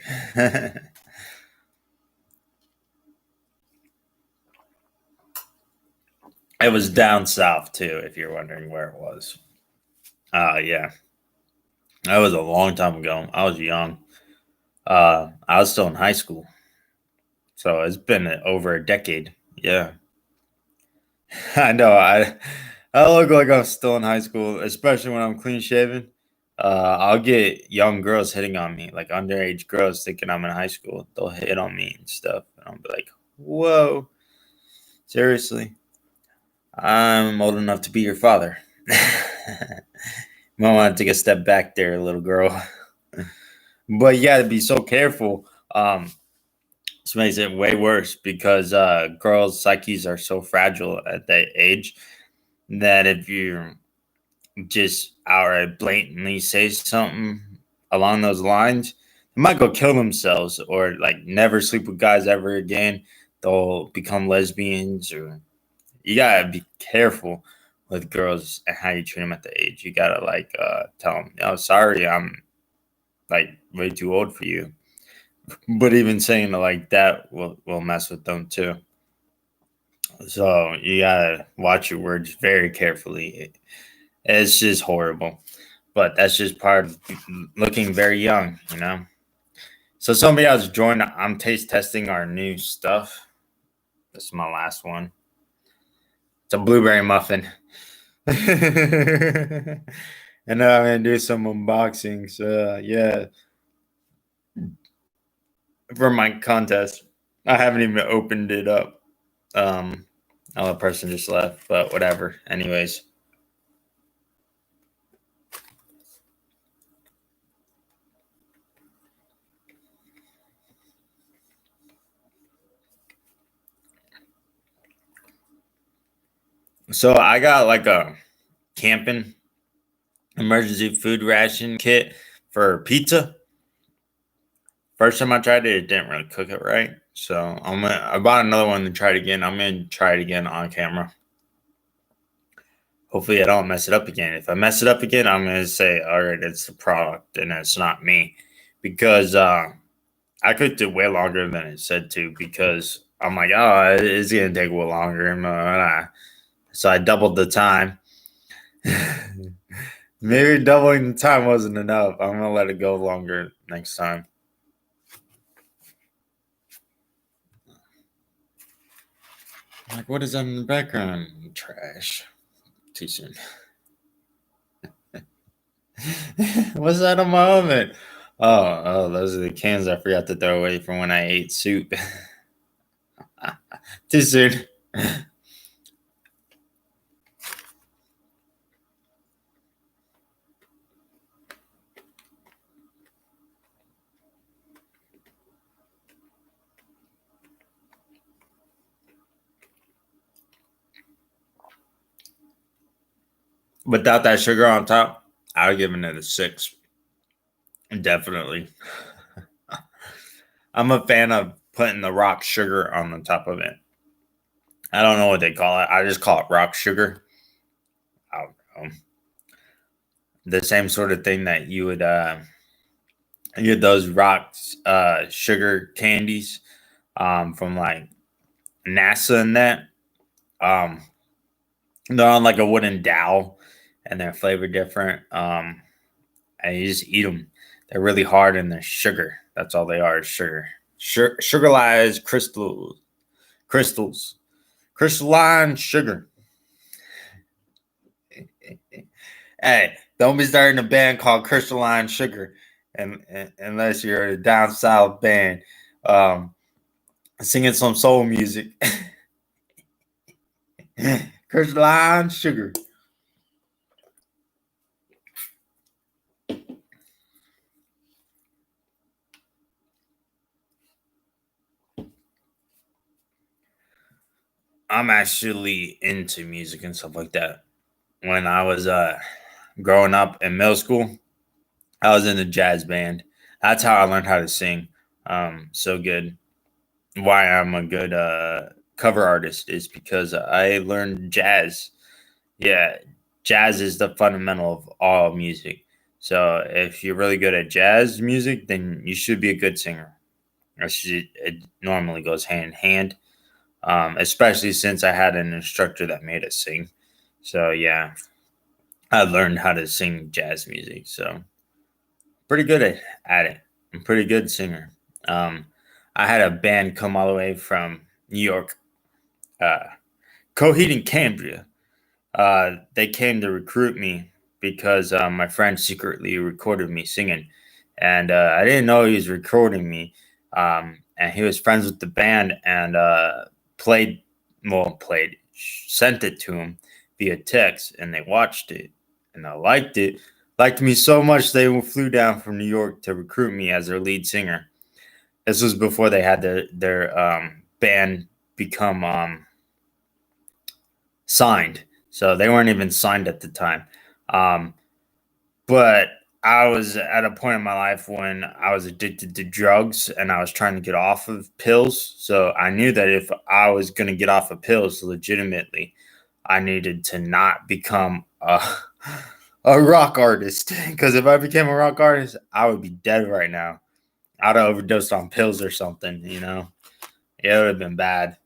It was down south too, if you're wondering where it was. Yeah, that was a long time ago. I was young. I was still in high school, so it's been over a decade. Yeah, I know. I look like I'm still in high school, especially when I'm clean shaven. I'll get young girls hitting on me, like underage girls thinking I'm in high school. They'll hit on me and stuff, and I'll be like, "Whoa, seriously? I'm old enough to be your father." Might want to take a step back there, little girl. But you got to be so careful. This makes it way worse because girls' psyches are so fragile at that age that if you just outright blatantly say something along those lines, they might go kill themselves or like never sleep with guys ever again. They'll become lesbians, or you gotta be careful with girls and how you treat them at the age. You gotta like tell them, "Oh, sorry, I'm like way too old for you." But even saying it like that will mess with them too. So you gotta watch your words very carefully. It's just horrible, but that's just part of looking very young, you know. So somebody else joined. I'm taste testing our new stuff. This is my last one. It's a blueberry muffin, and now I'm gonna do some unboxings. Yeah, for my contest. I haven't even opened it up. Um, oh, a person just left, but whatever. Anyways, so I got like a camping emergency food ration kit for pizza. First time I tried it, it didn't really cook it right. So I bought another one to try it again. I'm gonna try it again on camera. Hopefully I don't mess it up again. If I mess it up again, I'm gonna say, all right, it's the product and it's not me. Because I cooked it way longer than it said to, because I'm like, oh, it's gonna take way longer. So I doubled the time. Maybe doubling the time wasn't enough. I'm gonna let it go longer next time. Like, what is that in the background? Trash. Too soon. What's that on my oven? Oh, those are the cans I forgot to throw away from when I ate soup. Too soon. Without that sugar on top, I would give it a 6. Definitely. I'm a fan of putting the rock sugar on the top of it. I don't know what they call it. I just call it rock sugar. I don't know. The same sort of thing that you get those rocks sugar candies from like NASA and that. Um they're on like a wooden dowel and they're flavored different. And you just eat them. They're really hard and they're sugar. That's all they are, is sugar. Sugarized crystalline sugar. Hey, don't be starting a band called Crystalline Sugar, unless you're a down south band, um, singing some soul music. Crystalline sugar. I'm actually into music and stuff like that. When I was growing up in middle school, I was in a jazz band. That's how I learned how to sing. So good. Why I'm a good cover artist is because I learned jazz. Yeah, jazz is the fundamental of all music. So if you're really good at jazz music, then you should be a good singer. It normally goes hand in hand, especially since I had an instructor that made us sing. So yeah, I learned how to sing jazz music. So pretty good at it. I'm a pretty good singer. Um, I had a band come all the way from New York, uh, Coheed and Cambria. They came to recruit me because my friend secretly recorded me singing, and I didn't know he was recording me. And he was friends with the band and played, sent it to him via text, and they watched it and I liked it. Liked me so much they flew down from New York to recruit me as their lead singer. This was before they had their band become signed. So they weren't even signed at the time. Um, but I was at a point in my life when I was addicted to drugs and I was trying to get off of pills. So I knew that if I was going to get off of pills legitimately, I needed to not become a rock artist. Because if I became a rock artist, I would be dead right now. I'd have overdosed on pills or something, you know? It would have been bad.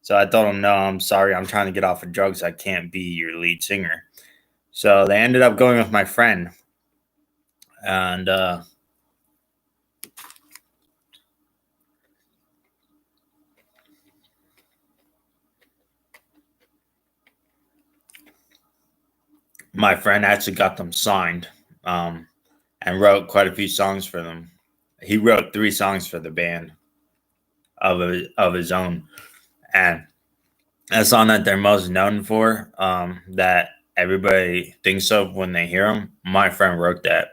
So I told him, no, I'm sorry. I'm trying to get off of drugs. I can't be your lead singer. So they ended up going with my friend. And my friend actually got them signed um, and wrote quite a few songs for them. He wrote 3 songs for the band of his own. And a song that they're most known for, that everybody thinks of when they hear him, my friend wrote that.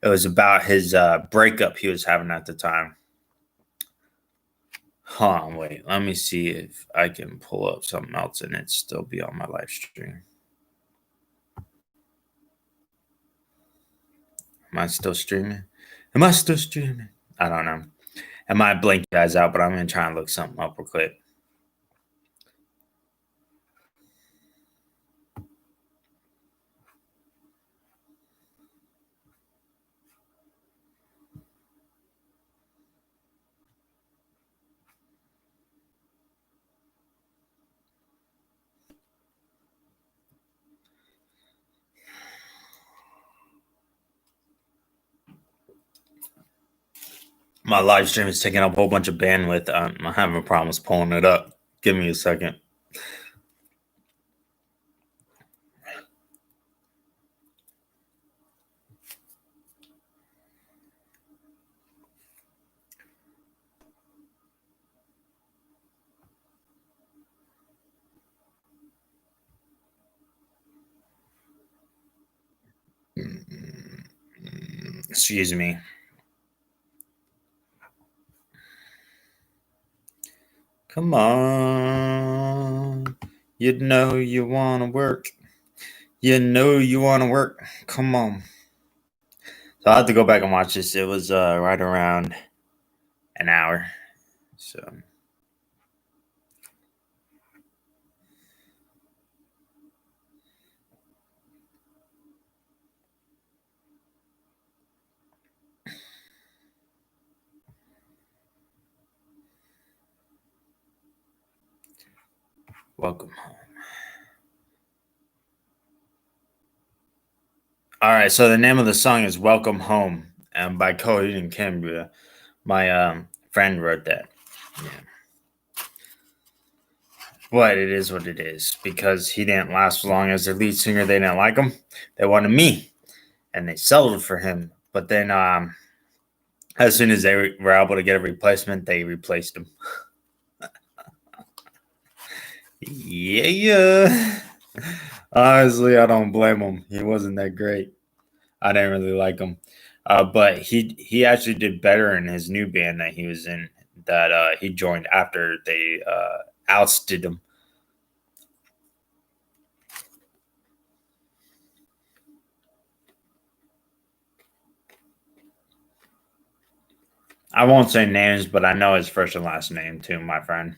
It was about his breakup he was having at the time. Hold on, wait. Let me see if I can pull up something else and it still be on my live stream. Am I still streaming? Am I still streaming? I don't know. I might blink you guys out, but I'm gonna try and look something up real quick. My live stream is taking up a whole bunch of bandwidth. I'm having problems pulling it up. Give me a second. Excuse me. Come on. You know you want to work. You know you want to work. Come on. So I have to go back and watch this. It was right around an hour. So welcome home. All right. So the name of the song is "Welcome Home" and by Coheed and Cambria. My friend wrote that. Yeah. But it is what it is because he didn't last as long as their lead singer. They didn't like him. They wanted me, and they settled for him. But then, as soon as they were able to get a replacement, they replaced him. Yeah. Honestly, I don't blame him. He wasn't that great. I didn't really like him. But he actually did better in his new band that he was in that he joined after they ousted him. I won't say names, but I know his first and last name too, my friend.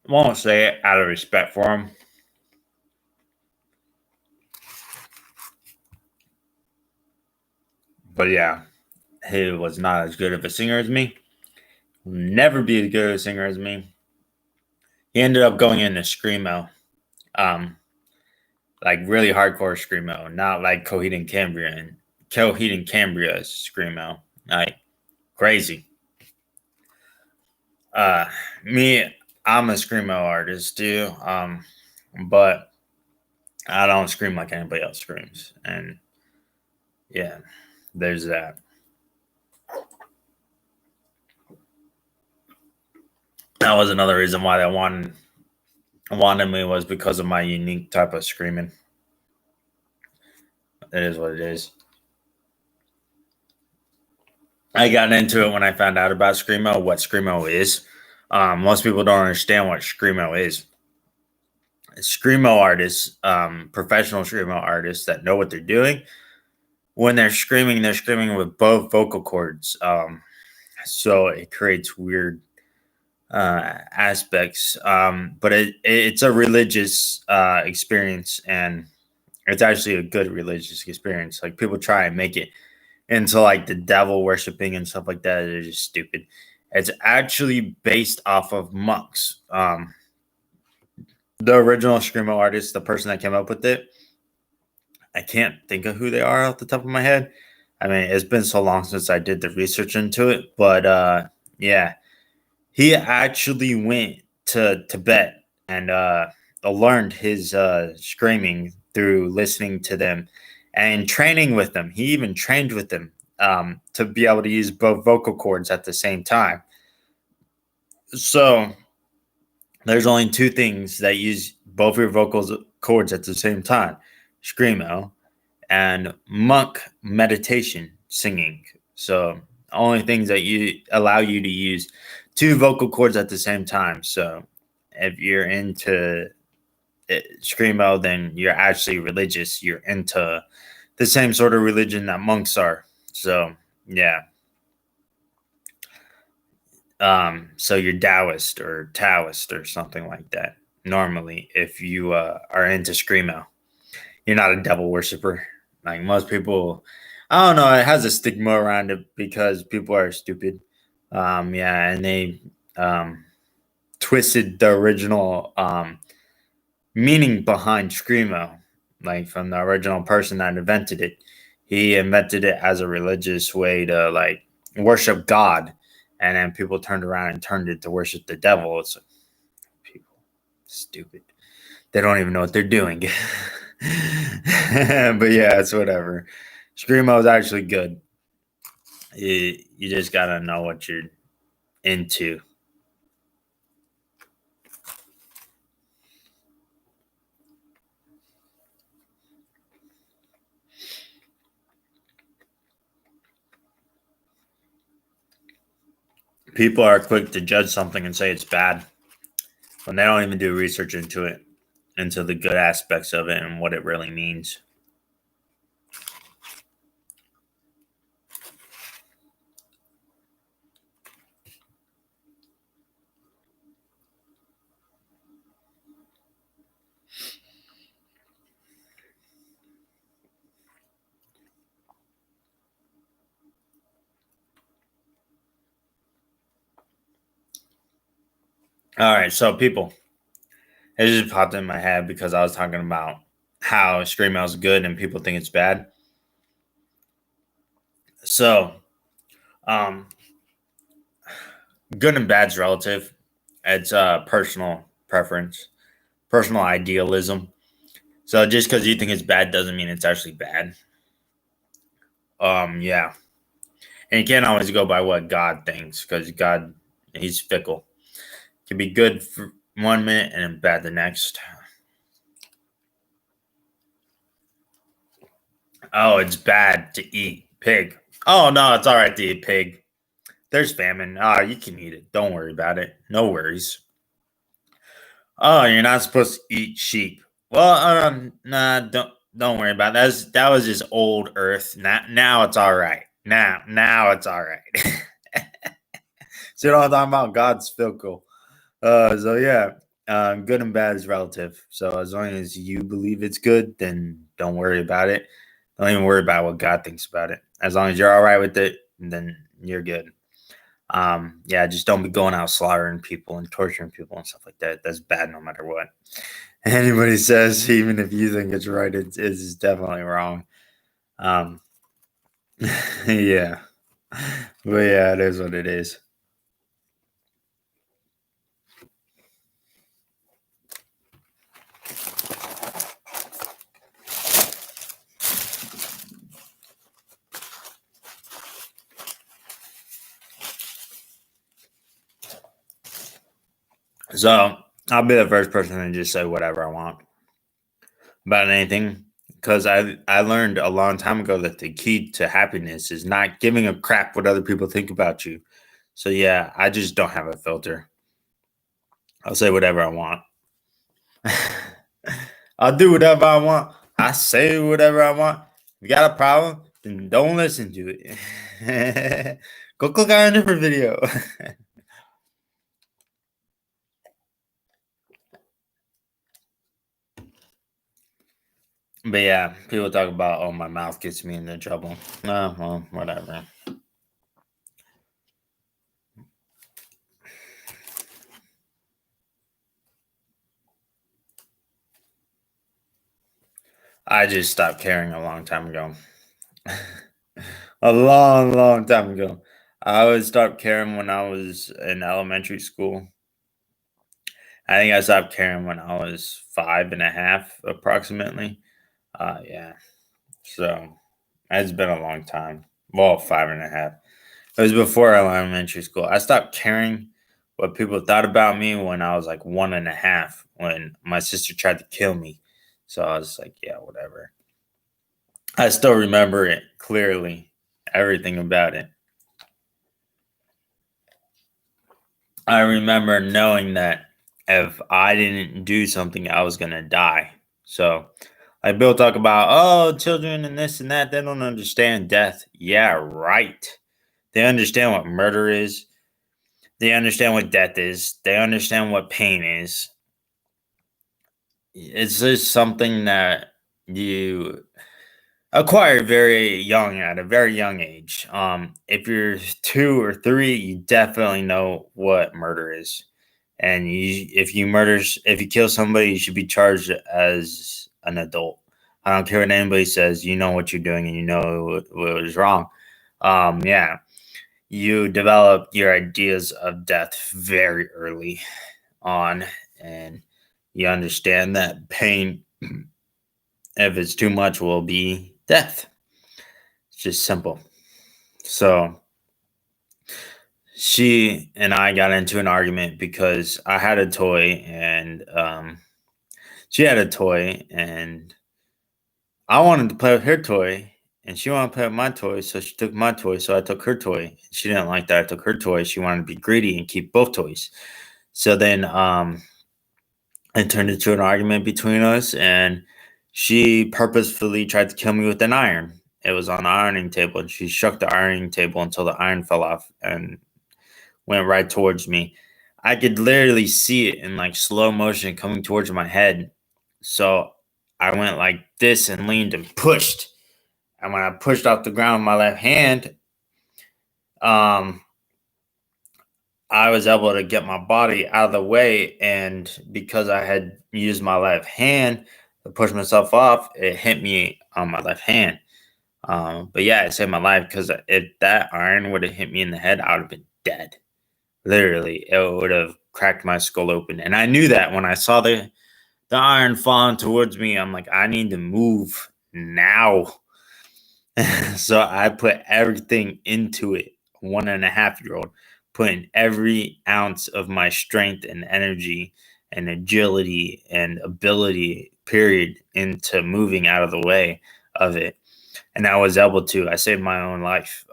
Won't say it out of respect for him. But yeah, he was not as good of a singer as me. Will never be as good a singer as me. He ended up going into screamo, um, like really hardcore screamo, not like Coheed and Cambria and Coheed and Cambria's screamo, like crazy. Uh, me, I'm a screamo artist too, but I don't scream like anybody else screams, and yeah, there's that. That was another reason why they wanted me was because of my unique type of screaming. It is what it is. I got into it when I found out about screamo, what screamo is. Most people don't understand what screamo is. Screamo artists, professional screamo artists that know what they're doing. When they're screaming with both vocal cords. So it creates weird aspects. But it's a religious experience, and it's actually a good religious experience. Like people try and make it into like the devil worshiping and stuff like that. They're just stupid. It's actually based off of monks. The original screamo artist, the person that came up with it, I can't think of who they are off the top of my head. I mean, it's been so long since I did the research into it, but yeah, he actually went to Tibet and learned his screaming through listening to them and training with them. He even trained with them to be able to use both vocal cords at the same time. So there's only two things that use both your vocals cords at the same time: screamo and monk meditation singing. So only things that you allow you to use two vocal cords at the same time. So if you're into screamo, then you're actually religious. You're into the same sort of religion that monks are. So yeah. So you're Taoist or something like that. Normally, if you are into screamo, you're not a devil worshiper. Like most people, I don't know. It has a stigma around it because people are stupid. Yeah, and they um, twisted the original meaning behind screamo, like from the original person that invented it. He invented it as a religious way to like worship God, and then people turned around and turned it to worship the devil. It's like, people stupid. They don't even know what they're doing. But yeah, it's whatever. Screamo is actually good. You just gotta know what you're into. People are quick to judge something and say it's bad when they don't even do research into it, into the good aspects of it and what it really means. All right, so people, it just popped in my head because I was talking about how screamo is good and people think it's bad. So, um, good and bad's relative. It's personal preference, personal idealism. So just because you think it's bad doesn't mean it's actually bad. Yeah, and you can't always go by what God thinks because God, He's fickle. It can be good one minute and then bad the next. Oh, it's bad to eat pig. Oh no, it's all right to eat pig. There's famine. Ah, you can eat it. Don't worry about it. No worries. Oh, you're not supposed to eat sheep. Well, nah, don't worry about that. That was just old Earth. Now it's all right. Now it's all right. So you know what I'm talking about? God's fickle. So yeah, good and bad is relative. So as long as you believe it's good, then don't worry about it. Don't even worry about what God thinks about it. As long as you're all right with it, then you're good. Yeah, just don't be going out slaughtering people and torturing people and stuff like that. That's bad no matter what. Anybody says, even if you think it's right, it's definitely wrong. Um, yeah, but yeah, it is what it is. So I'll be the first person to just say whatever I want about anything because I learned a long time ago that the key to happiness is not giving a crap what other people think about you. So yeah, I just don't have a filter. I'll say whatever I want. I'll do whatever I want. I say whatever I want. If you got a problem, then don't listen to it. Go click on a different video. But yeah, people talk about, oh, my mouth gets me into trouble. No, well, whatever. I just stopped caring a long time ago. A long, long time ago. I would stop caring when I was in elementary school. I think I stopped caring when I was 5.5, approximately. Yeah. So it's been a long time. Well, 5.5. It was before elementary school. I stopped caring what people thought about me when I was like 1.5, when my sister tried to kill me. So I was like, yeah, whatever. I still remember it clearly, everything about it. I remember knowing that if I didn't do something, I was gonna die. So, like Bill talk about, oh, children and this and that, they don't understand death. Yeah, right. They understand what murder is. They understand what death is. They understand what pain is. It's just something that you acquire very young at a very young age. If you're 2 or 3, you definitely know what murder is, and if you kill somebody, you should be charged as an adult. I don't care what anybody says. You know what you're doing, and you know what was wrong. Yeah, you develop your ideas of death very early on, and you understand that pain, if it's too much, will be death. It's just simple. So she and I got into an argument because I had a toy and she had a toy and I wanted to play with her toy and she wanted to play with my toy. So she took my toy. So I took her toy. She didn't like that. I took her toy. She wanted to be greedy and keep both toys. So then it turned into an argument between us and she purposefully tried to kill me with an iron. It was on the ironing table and she shook the ironing table until the iron fell off and went right towards me. I could literally see it in like slow motion coming towards my head. So I went like this and leaned and pushed. And when I pushed off the ground with my left hand, um, I was able to get my body out of the way. And because I had used my left hand to push myself off, it hit me on my left hand. But yeah, it saved my life because if that iron would have hit me in the head, I would have been dead. Literally, it would have cracked my skull open. And I knew that when I saw the iron falling towards me, I'm like, I need to move now. So I put everything into it. 1.5-year-old, putting every ounce of my strength and energy and agility and ability, period, into moving out of the way of it. And I was able to. I saved my own life.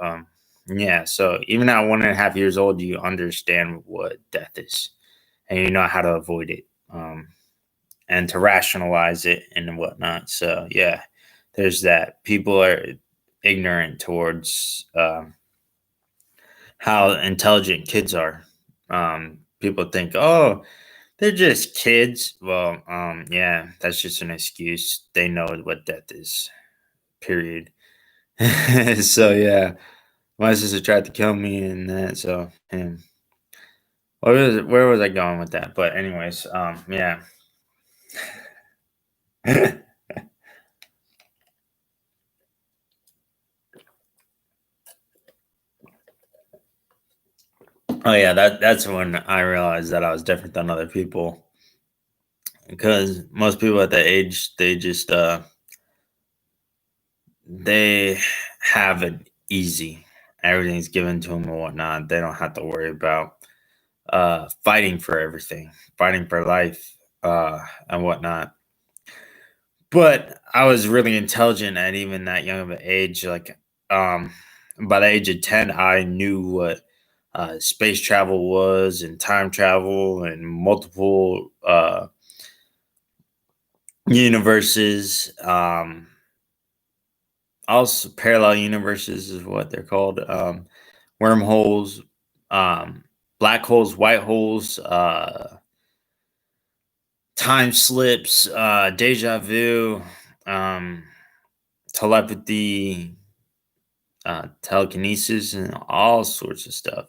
Yeah. So even at 1.5 years old, you understand what death is, and you know how to avoid it, and to rationalize it and whatnot. So yeah, there's that. People are ignorant towards how intelligent kids are. People think, oh, they're just kids. Well, yeah, that's just an excuse. They know what death is. Period. So yeah, my sister tried to kill me and that. So and where was I going with that? But anyways, yeah. Oh yeah, that's when I realized that I was different than other people, because most people at that age, they have it easy. Everything's given to them and whatnot. They don't have to worry about fighting for everything, fighting for life, and whatnot. But I was really intelligent at even that young of an age. Like, um, by the age of 10, I knew what space travel was, and time travel, and multiple universes. Also, parallel universes is what they're called. Wormholes, um, black holes, white holes, time slips, deja vu, um, telepathy, telekinesis, and all sorts of stuff.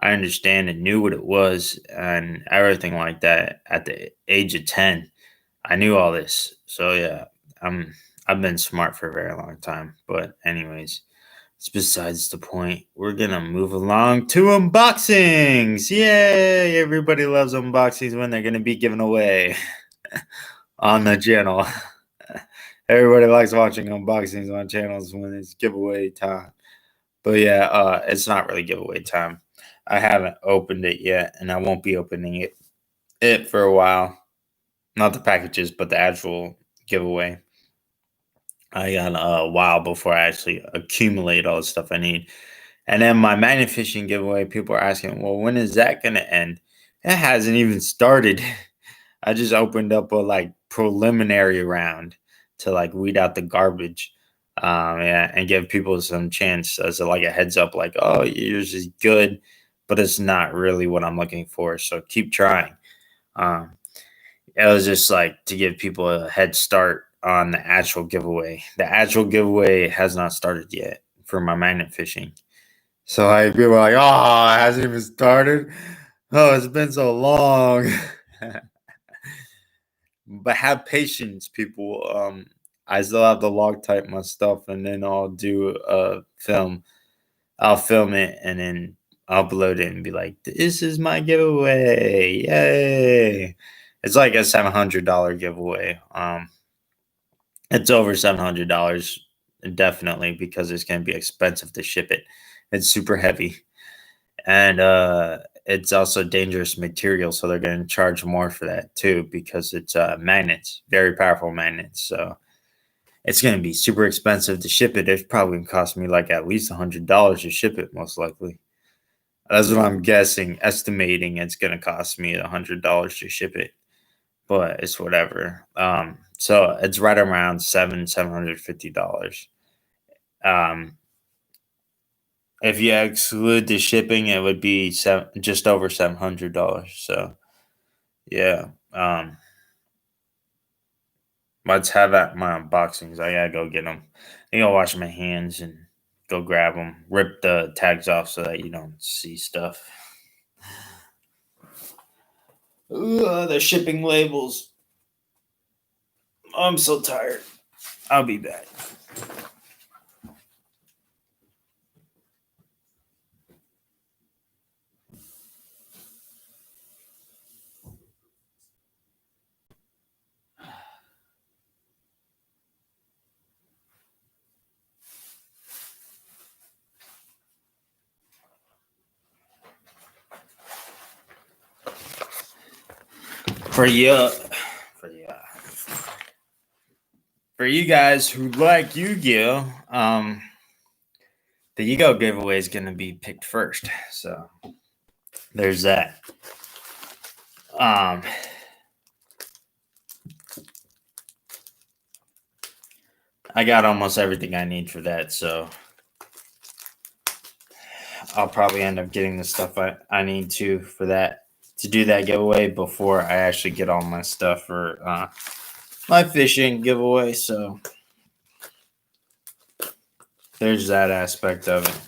I understand and knew what it was and everything like that at the age of 10. I knew all this. So yeah, I'm I've been smart for a very long time. But anyways, it's besides the point. We're gonna move along to unboxings. Yay! Everybody loves unboxings when they're gonna be given away on the channel. Everybody likes watching unboxings on channels when it's giveaway time. But yeah, it's not really giveaway time. I haven't opened it yet, and I won't be opening it for a while. Not the packages, but the actual giveaway. I got a while before I actually accumulate all the stuff I need. And then my magnet fishing giveaway, people are asking, well, when is that going to end? It hasn't even started. I just opened up a like preliminary round to like weed out the garbage. Yeah, and give people some chance as a, like a heads up, like, oh, yours is good, but it's not really what I'm looking for. So keep trying. Um, it was just like to give people a head start on the actual giveaway. The actual giveaway has not started yet for my magnet fishing. So like people are like, oh, it hasn't even started. Oh, it's been so long. But have patience, people. I still have to log type my stuff, and then I'll do a film. I'll film it and then upload it and be like, "This is my giveaway! Yay!" It's like a $700 giveaway. It's over $700 definitely, because it's gonna be expensive to ship it. It's super heavy, and it's also dangerous material, so they're going to charge more for that too, because it's magnets, very powerful magnets. So it's going to be super expensive to ship it. It's probably going to cost me like at least $100 to ship it, most likely. That's what I'm guessing, estimating it's going to cost me $100 to ship it, but it's whatever. So it's right around $750. Um, If you exclude the shipping, it would be just over $700. So yeah, let's have at my unboxings. I gotta go get them. I gotta wash my hands and go grab them. Rip the tags off so that you don't see stuff. The shipping labels. I'm so tired. I'll be back. for you, for you, for you guys who like Yu-Gi-Oh, the Yu-Gi-Oh giveaway is gonna be picked first. So there's that. I got almost everything I need for that, so I'll probably end up getting the stuff I need to do that giveaway before I actually get all my stuff for my fishing giveaway. So there's that aspect of it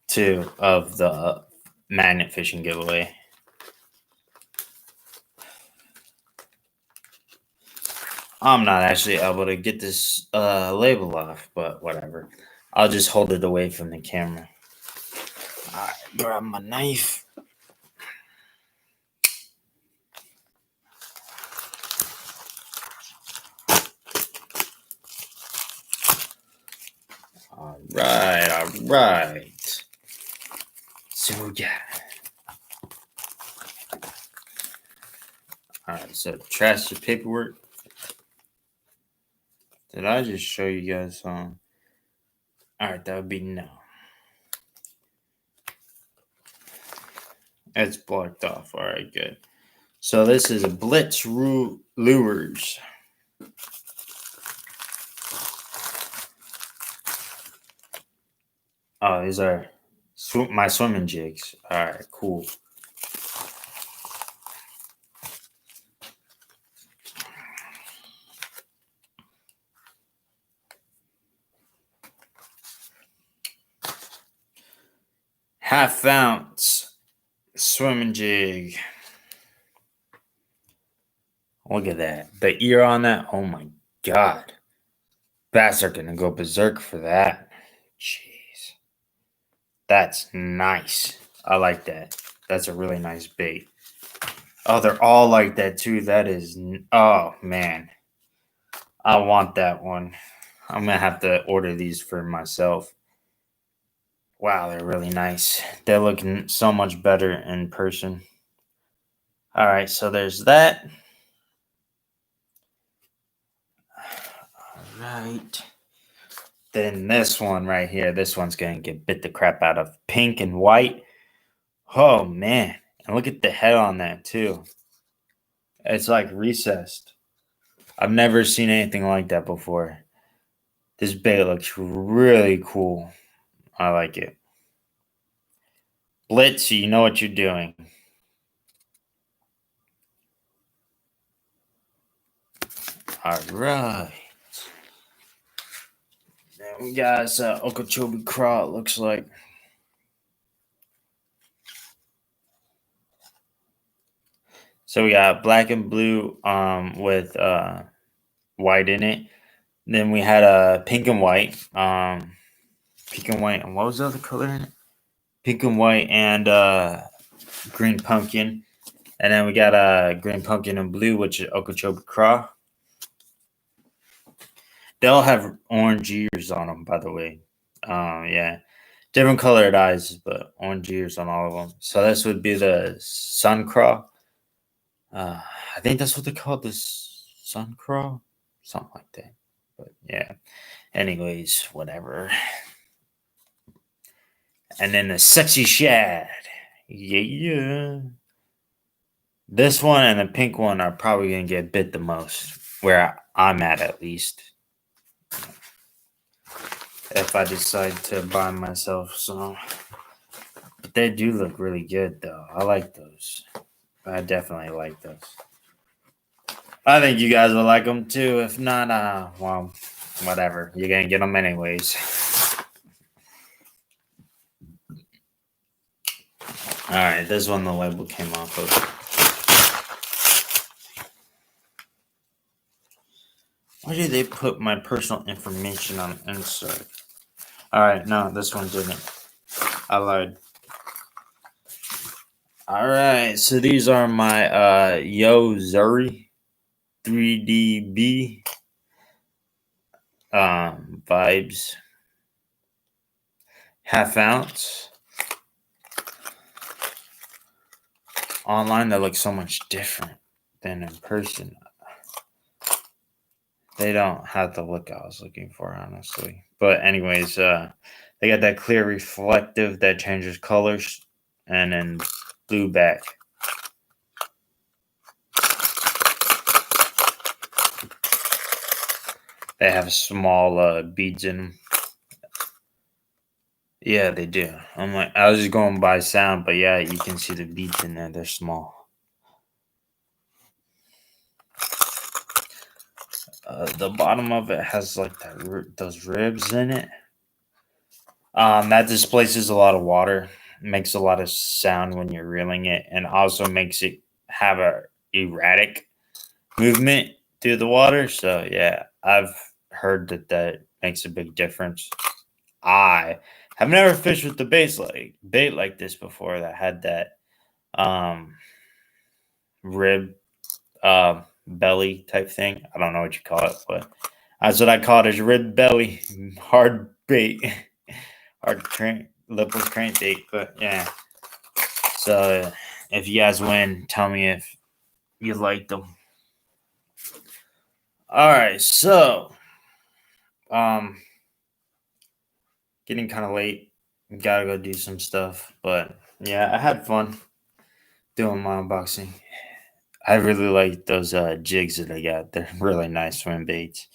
too, of the magnet fishing giveaway. I'm not actually able to get this label off, but whatever. I'll just hold it away from the camera. All right, grab my knife. All right. So yeah. All right, so trash the paperwork. Did I just show you guys some? All right, that would be no. It's blocked off. All right, good. So this is Blitz Lures. Oh, these are my swimming jigs. All right, cool. Half ounce swimming jig. Look at that. The ear on that. Oh my god. Bats are gonna go berserk for that. Jeez. That's nice. I like that. That's a really nice bait. Oh, they're all like that too. That is, oh man. I want that one. I'm gonna have to order these for myself. Wow, they're really nice. They're looking so much better in person. All right, so there's that. All right. Then this one right here, this one's gonna get bit the crap out of. Pink and white. Oh man. And look at the head on that too. It's like recessed. I've never seen anything like that before. This bait looks really cool. I like it. Blitz, you know what you're doing. All right. Then we got Okeechobee Craw, it looks like. So we got black and blue with white in it. Then we had a pink and white. Pink and white. And what was the other color in it? Pink and white and green pumpkin. And then we got a green pumpkin and blue, which is Okeechobee Craw. They all have orange ears on them, by the way. Yeah. Different colored eyes, but orange ears on all of them. So this would be the sun craw. I think that's what they call this, sun craw, something like that. But yeah. Anyways, whatever. And then the sexy shad. Yeah. This one and the pink one are probably gonna get bit the most, where I'm at least. If I decide to buy myself some. But they do look really good though. I like those. I definitely like those. I think you guys will like them too. If not, well, whatever. You're gonna get them anyways. All right, this one the label came off of. Why did they put my personal information on the inside? All right, no, this one didn't. I lied. All right, so these are my Yo Zuri 3DB vibes. Half ounce. online they look so much different than in person. They don't have the look I was looking for, honestly. But anyways, they got that clear reflective that changes colors, and then blue back. They have small beads in them. Yeah, they do. I was just going by sound, but yeah, you can see the beads in there. They're small. The bottom of it has like those ribs in it. That displaces a lot of water, makes a lot of sound when you're reeling it, and also makes it have a erratic movement through the water. So yeah, I've heard that makes a big difference. I have never fished with the bait like this before that had that um rib belly type thing. I don't know what you call it, but that's what I call it, is rib belly hard bait. Hard crank lipless crankbait. But yeah. So if you guys win, tell me if you like them. Alright, so um getting kind of late. Gotta go do some stuff. But yeah, I had fun doing my unboxing. I really like those jigs that I got. They're really nice swim baits.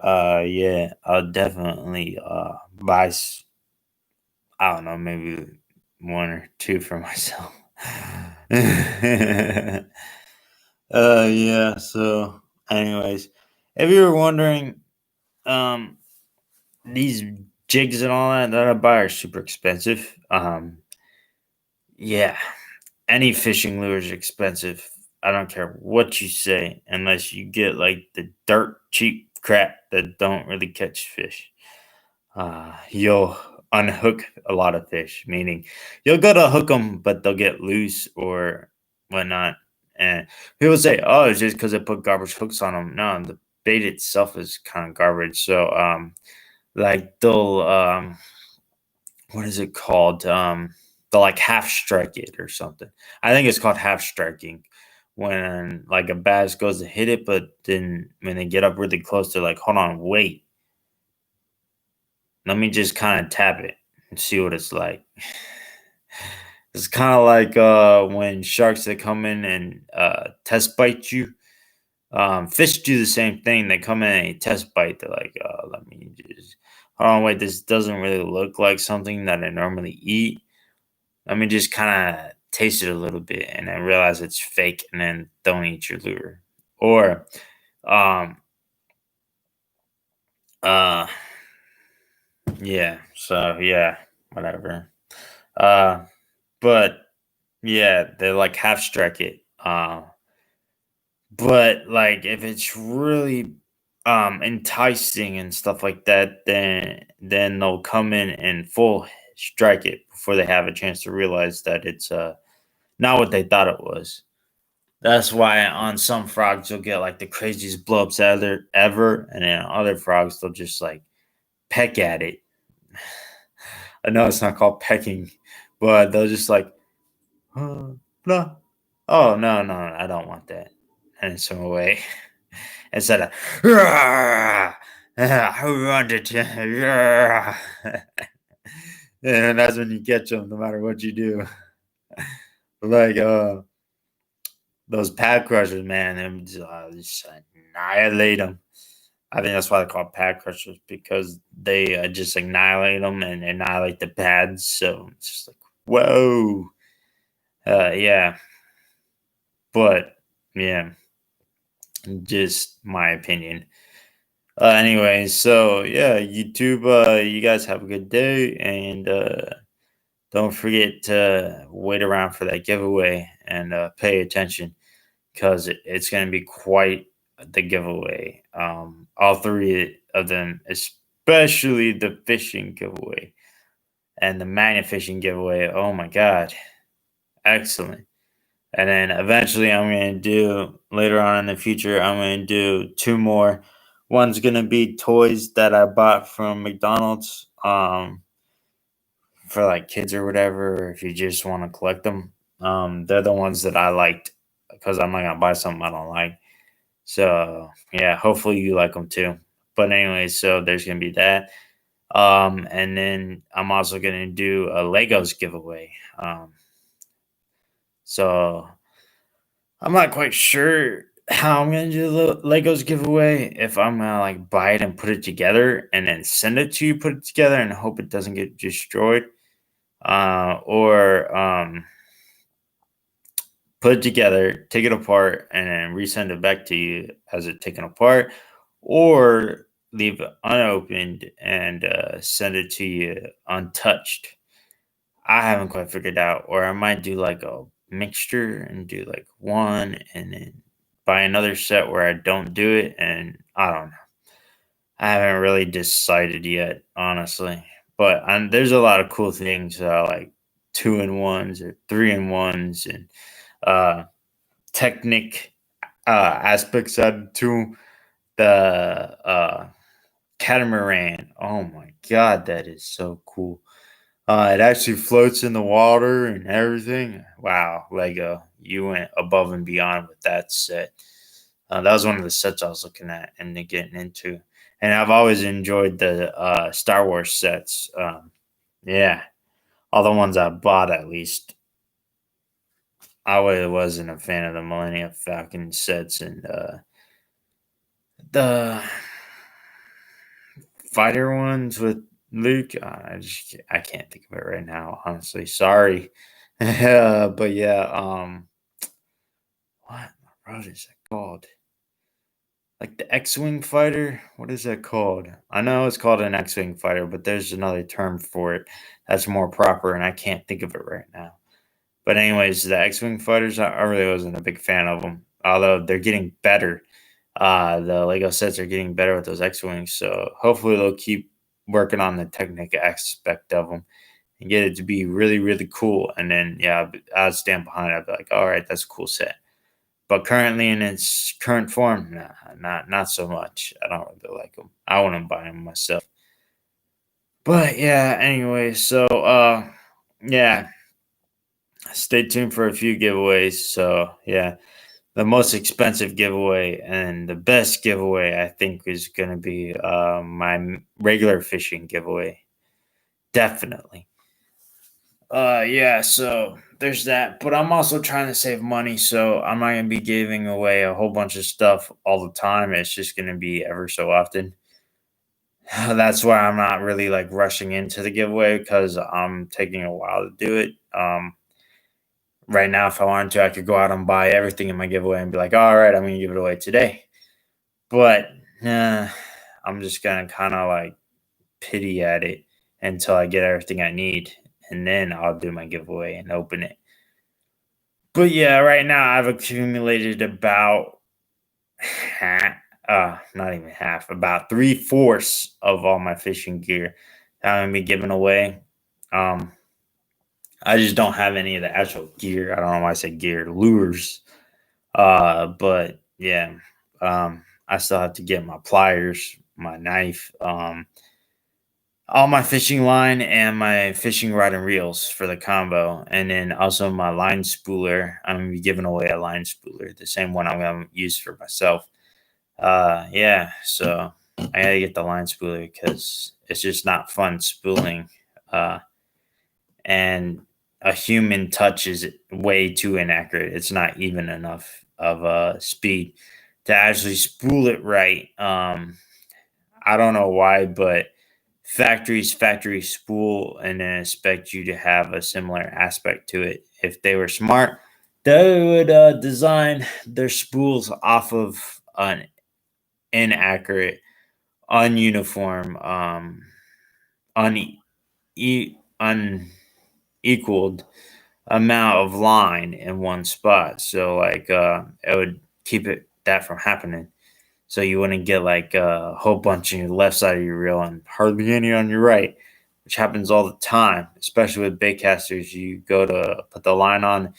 Yeah, I'll definitely I don't know, maybe one or two for myself. Yeah, so anyways, if you were wondering, um these jigs and all that I buy are super expensive. Yeah, any fishing lure is expensive. I don't care what you say, unless you get like the dirt cheap crap that don't really catch fish. You'll unhook a lot of fish, meaning you'll go to hook them, but they'll get loose or whatnot. And people say, "Oh, it's just because I put garbage hooks on them." No, the bait itself is kind of garbage. So, like they'll what is it called? They'll like half strike it or something. I think it's called half striking when like a bass goes to hit it, but then when they get up really close, they're like, "Hold on, wait, let me just kind of tap it and see what it's like." It's kind of like when sharks that come in and test bite you. Fish do the same thing. They come in and they test bite. They're like, let me just hold on, wait, this doesn't really look like something that I normally eat. Let me just kind of taste it a little bit and then realize it's fake and then don't eat your lure. Or um uh yeah, so yeah, whatever. Uh but yeah, they like half strike it. But like if it's really enticing and stuff like that, then they'll come in and full strike it before they have a chance to realize that it's not what they thought it was. That's why on some frogs you'll get like the craziest blowups ever, and then on other frogs they'll just like peck at it. I know it's not called pecking, but they'll just like, no, oh no, I don't want that, and swim away instead of, "Rah! I want it, yeah." And that's when you catch them, no matter what you do. Like those pad crushers, man, them just annihilate them. I think that's why they're called pad crushers, because they just annihilate them and annihilate the pads. So it's just like, whoa, yeah. But yeah, just my opinion. Anyways, so yeah, YouTube. You guys have a good day, and don't forget to wait around for that giveaway and pay attention, because it's going to be quite the giveaway. All three of them, especially the fishing giveaway and the magnet fishing giveaway. Oh my God, excellent. And then eventually, I'm going to do later on in the future, I'm going to do two more. One's going to be toys that I bought from McDonald's for like kids or whatever, or if you just want to collect them. They're the ones that I liked because I'm not gonna buy something I don't like. So yeah, hopefully you like them too. But anyway, so there's gonna be that. And then I'm also gonna do a Legos giveaway. So I'm not quite sure how I'm gonna do the Legos giveaway. If I'm gonna like buy it and put it together and then send it to you, put it together and hope it doesn't get destroyed. Or put it together, take it apart, and then resend it back to you as it taken apart, or leave it unopened and send it to you untouched. I haven't quite figured out, or I might do like a mixture and do like one and then buy another set where I don't do it. And I don't know. I haven't really decided yet, honestly. But there's a lot of cool things like 2-in-1s or 3-in-1s and uh, Technic aspects added to the catamaran. Oh my god, that is so cool. It actually floats in the water and everything. Wow, Lego, you went above and beyond with that set. That was one of the sets I was looking at and then getting into. And I've always enjoyed the Star Wars sets. Yeah, all the ones I bought at least. Wasn't a fan of the Millennium Falcon sets and the fighter ones with Luke. I can't think of it right now. Honestly, sorry. But yeah, what is that called? Like the X-wing fighter. What is that called? I know it's called an X-wing fighter, but there's another term for it that's more proper, and I can't think of it right now. But anyways, the X-wing fighters, I really wasn't a big fan of them. Although they're getting better. The Lego sets are getting better with those X-wings, so hopefully they'll keep working on the technical aspect of them and get it to be really, really cool. And then yeah, I'd stand behind it. I'd be like, all right, that's a cool set. But currently in its current form, nah, not so much. I don't really like them. I wouldn't buy them myself. But yeah, anyway, so yeah, stay tuned for a few giveaways. So yeah, the most expensive giveaway and the best giveaway I think is going to be my regular fishing giveaway. Definitely. Yeah, so there's that. But I'm also trying to save money, so I'm not going to be giving away a whole bunch of stuff all the time. It's just going to be ever so often. That's why I'm not really like rushing into the giveaway because I'm taking a while to do it. Right now, if I wanted to, I could go out and buy everything in my giveaway and be like, all right, I'm going to give it away today. But I'm just gonna kind of like pity at it until I get everything I need, and then I'll do my giveaway and open it. But yeah, right now I've accumulated about half, not even half, about 3/4 of all my fishing gear that I'm gonna be giving away. Um, I just don't have any of the actual gear. I don't know why I say gear, lures. But yeah, I still have to get my pliers, my knife, all my fishing line, and my fishing rod and reels for the combo, and then also my line spooler. I'm gonna be giving away a line spooler, the same one I'm gonna use for myself. Yeah, so I gotta get the line spooler because it's just not fun spooling. And a human touch is way too inaccurate. It's not even enough of a speed to actually spool it right. I don't know why, but factory spool and then expect you to have a similar aspect to it. If they were smart, they would design their spools off of an inaccurate, ununiform, une- unequaled amount of line in one spot. So like it would keep it that from happening. So you wouldn't get like a whole bunch on your left side of your reel and hardly any on your right, which happens all the time, especially with baitcasters. You go to put the line on,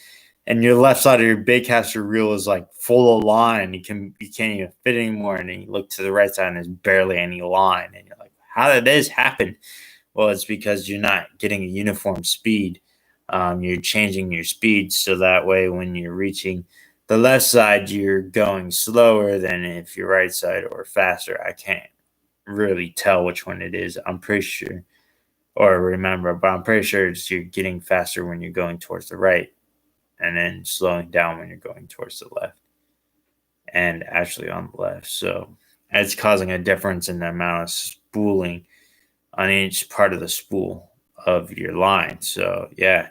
and your left side of your baitcaster reel is like full of line. You can't even fit anymore, and then you look to the right side and there's barely any line, and you're like, how did this happen? Well, it's because you're not getting a uniform speed You're changing your speed so that way when you're reaching the left side, you're going slower than if you're right side or faster. I can't really tell which one it is. I'm pretty sure, or remember, but I'm pretty sure you're getting faster when you're going towards the right and then slowing down when you're going towards the left and actually on the left. So it's causing a difference in the amount of spooling on each part of the spool of your line. So yeah,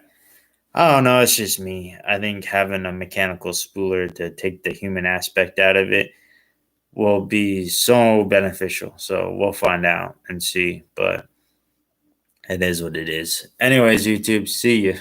I don't know. It's just me. I think having a mechanical spooler to take the human aspect out of it will be so beneficial. So we'll find out and see. But it is what it is. Anyways, YouTube, see you.